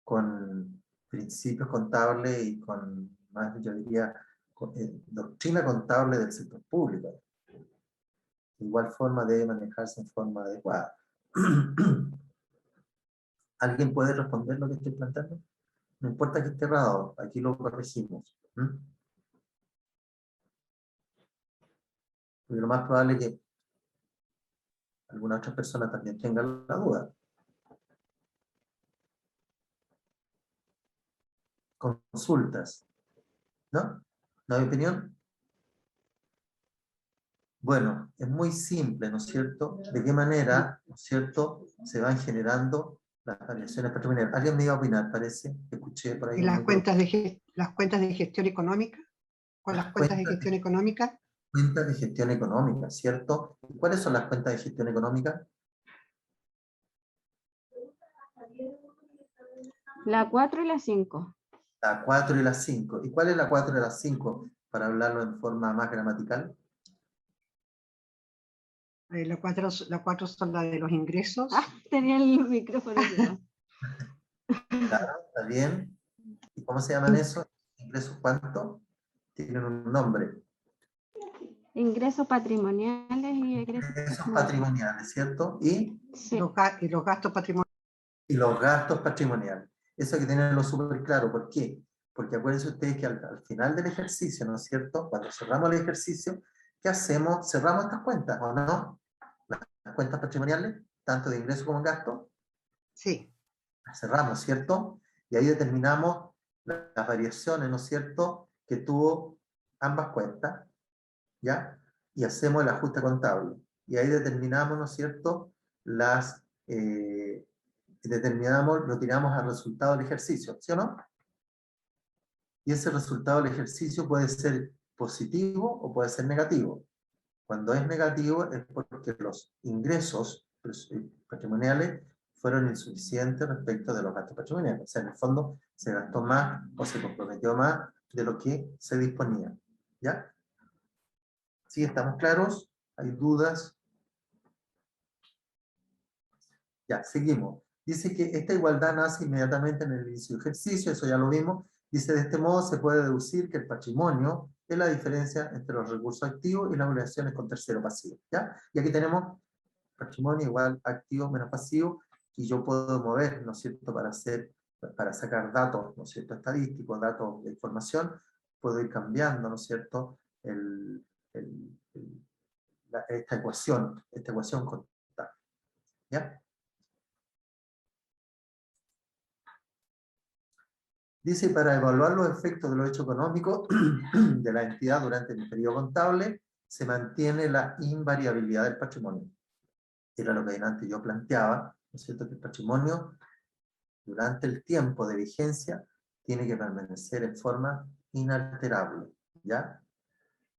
con principios contables y con, más yo diría, doctrina contable del sector público. De igual forma debe manejarse en forma adecuada. ¿Alguien puede responder lo que estoy planteando? No importa que esté errado, aquí lo corregimos. Porque lo más probable es que alguna otra persona también tenga la duda. Consultas. ¿No? ¿No hay opinión? Bueno, es muy simple, ¿no es cierto? ¿De qué manera, ¿no es cierto?, se van generando las variaciones patrimoniales. ¿Alguien me iba a opinar, parece? Escuché por ahí. ¿Y las cuentas de gestión económica? ¿Con las cuentas de gestión económica? Cuentas de gestión económica, ¿cierto? ¿Y cuáles son las cuentas de gestión económica? La 4 y la 5. La 4 y la 5. ¿Y cuál es la 4 y la 5? Para hablarlo en forma más gramatical. La 4 son la de los ingresos. Tenía el micrófono. Claro, está bien. ¿Y cómo se llaman esos? ¿Ingresos cuánto? Tienen un nombre. Ingresos patrimoniales y Ingresos patrimoniales, ¿cierto? Y, sí. Los gastos patrimoniales. Y los gastos patrimoniales. Eso hay que tenerlo súper claro. ¿Por qué? Porque acuérdense ustedes que al final del ejercicio, ¿no es cierto? Cuando cerramos el ejercicio, ¿qué hacemos? Cerramos estas cuentas, ¿o no? Las cuentas patrimoniales, tanto de ingreso como de gasto. Sí. Las cerramos, ¿cierto? Y ahí determinamos las variaciones, ¿no es cierto?, que tuvo ambas cuentas, ¿ya? Y hacemos el ajuste contable. Y ahí determinamos, ¿no es cierto?, lo tiramos al resultado del ejercicio, ¿sí o no? Y ese resultado del ejercicio puede ser positivo o puede ser negativo. Cuando es negativo es porque los ingresos patrimoniales fueron insuficientes respecto de los gastos patrimoniales. O sea, en el fondo se gastó más o se comprometió más de lo que se disponía. ¿Ya? ¿Sí? ¿Estamos claros? ¿Hay dudas? Ya, seguimos. Dice que esta igualdad nace inmediatamente en el inicio del ejercicio, eso ya lo vimos. Dice, de este modo se puede deducir que el patrimonio es la diferencia entre los recursos activos y las obligaciones con tercero pasivo. ¿Ya? Y aquí tenemos patrimonio igual activo menos pasivo, y yo puedo mover, ¿no es cierto?, para sacar datos, ¿no es cierto?, estadísticos, datos de información, puedo ir cambiando, ¿no es cierto?, esta ecuación contable. ¿Ya? Dice, para evaluar los efectos de los hechos económicos de la entidad durante el periodo contable, se mantiene la invariabilidad del patrimonio. Era lo que antes yo planteaba, ¿no es cierto?, que el patrimonio durante el tiempo de vigencia tiene que permanecer en forma inalterable, ¿ya?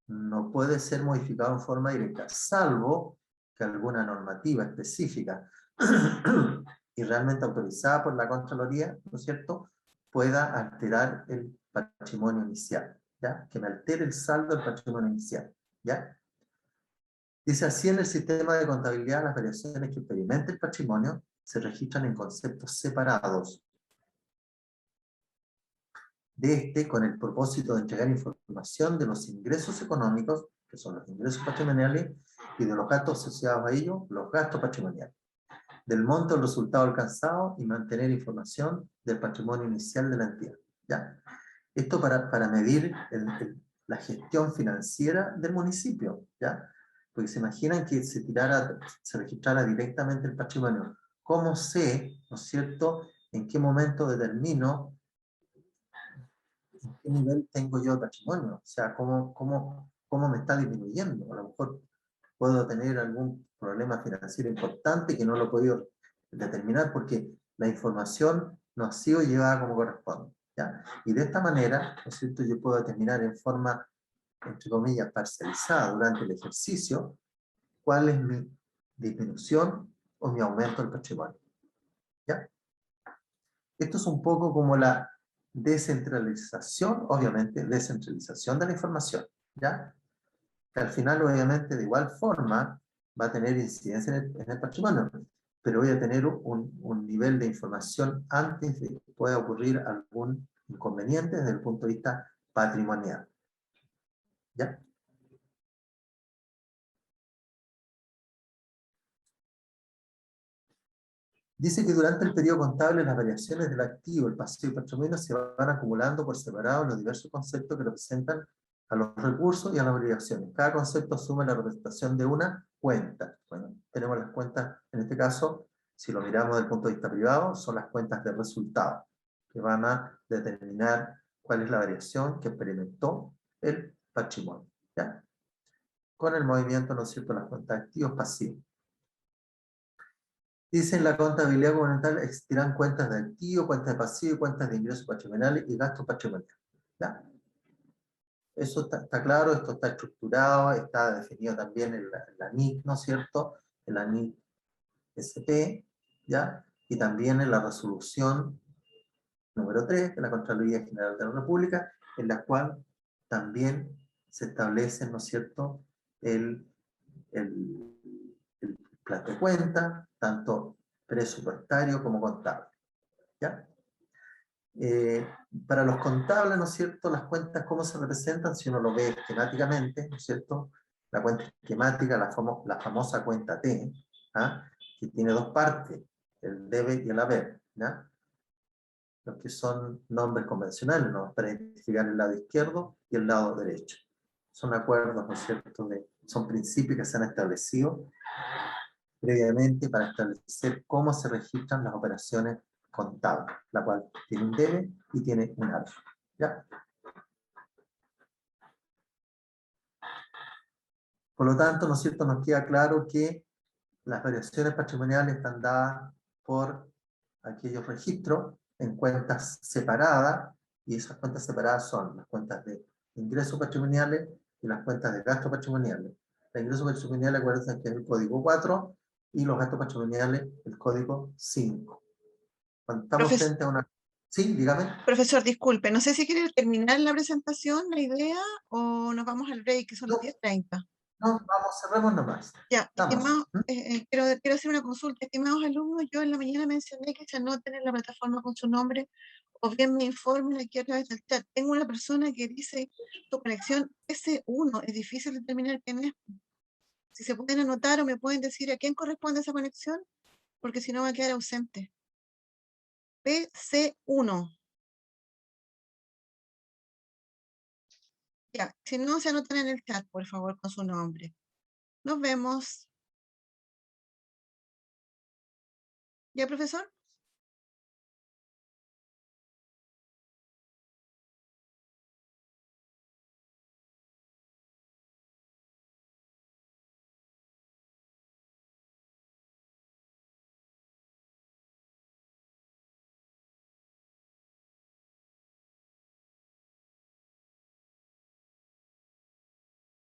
No puede ser modificado en forma directa, salvo que alguna normativa específica y realmente autorizada por la Contraloría, ¿no es cierto?, pueda alterar el patrimonio inicial, ¿ya? Que me altere el saldo del patrimonio inicial, ¿ya? Dice, así en el sistema de contabilidad las variaciones que experimenta el patrimonio se registran en conceptos separados de este con el propósito de entregar información de los ingresos económicos, que son los ingresos patrimoniales, y de los gastos asociados a ellos, los gastos patrimoniales, del monto del resultado alcanzado y mantener información del patrimonio inicial de la entidad. ¿Ya? Esto para medir la gestión financiera del municipio, ¿ya? Porque se imaginan que se registrara directamente el patrimonio. ¿Cómo sé, no es cierto, en qué momento determino en qué nivel tengo yo de patrimonio? O sea, ¿cómo cómo me está disminuyendo. A lo mejor puedo tener algún problema financiero importante que no lo he podido determinar porque la información no ha sido llevada como corresponde, ¿ya? Y de esta manera, ¿no es cierto?, yo puedo determinar en forma, entre comillas, parcializada durante el ejercicio cuál es mi disminución o mi aumento del patrimonio, ¿ya? Esto es un poco como la descentralización, obviamente, descentralización de la información, ¿ya? Que al final, obviamente, de igual forma, va a tener incidencia en el patrimonio, pero voy a tener un nivel de información antes de que pueda ocurrir algún inconveniente desde el punto de vista patrimonial, ¿ya? Dice que durante el periodo contable las variaciones del activo, el pasivo y el patrimonio se van acumulando por separado en los diversos conceptos que representan a los recursos y a las obligaciones. Cada concepto asume la representación de una cuenta. Bueno, tenemos las cuentas, en este caso, si lo miramos desde el punto de vista privado, son las cuentas de resultado, que van a determinar cuál es la variación que experimentó el patrimonio, ¿ya? Con el movimiento, ¿no es cierto?, las cuentas de activos pasivos. Dice en la contabilidad gubernamental existirán cuentas de activo, cuentas de pasivo, cuentas de ingresos patrimoniales y gastos patrimoniales. ¿Ya? Eso está claro, esto está estructurado, está definido también en la NIC, ¿no es cierto? En la NIC SP, ¿ya? Y también en la resolución número 3 de la Contraloría General de la República, en la cual también se establece, ¿no es cierto?, el plan de cuenta, tanto presupuestario como contable, ¿ya? Para los contables, ¿no es cierto?, las cuentas, ¿cómo se representan? Si uno lo ve esquemáticamente, ¿no es cierto?, la cuenta esquemática, la famosa cuenta T, ¿ah?, que tiene dos partes, el debe y el haber, ¿ya? Los que son nombres convencionales, ¿no?, para identificar el lado izquierdo y el lado derecho. Son acuerdos, ¿no es cierto?, son principios que se han establecido previamente para establecer cómo se registran las operaciones contables, la cual tiene un debe y tiene un haber, ¿ya? Por lo tanto, ¿no es cierto?, nos queda claro que las variaciones patrimoniales están dadas por aquellos registros en cuentas separadas, y esas cuentas separadas son las cuentas de ingresos patrimoniales y las cuentas de gastos patrimoniales. Los ingresos patrimoniales, acuérdense que es el código 4, y los gastos patrimoniales, el código 5. Cuando estamos frente a una... Sí, dígame. Profesor, disculpe, no sé si quiere terminar la presentación, la idea, o nos vamos al break, que son las 10:30. No, vamos, cerremos nomás. Ya, Vamos. quiero hacer una consulta. Estimados alumnos, yo en la mañana mencioné que se anoten en la plataforma con su nombre, o bien me informen aquí a través del chat. Tengo una persona que dice, tu conexión S1, es difícil determinar quién es. Si se pueden anotar o me pueden decir a quién corresponde esa conexión, porque si no va a quedar ausente. PC1. Ya, si no, se anotan en el chat, por favor, con su nombre. Nos vemos. ¿Ya, profesor?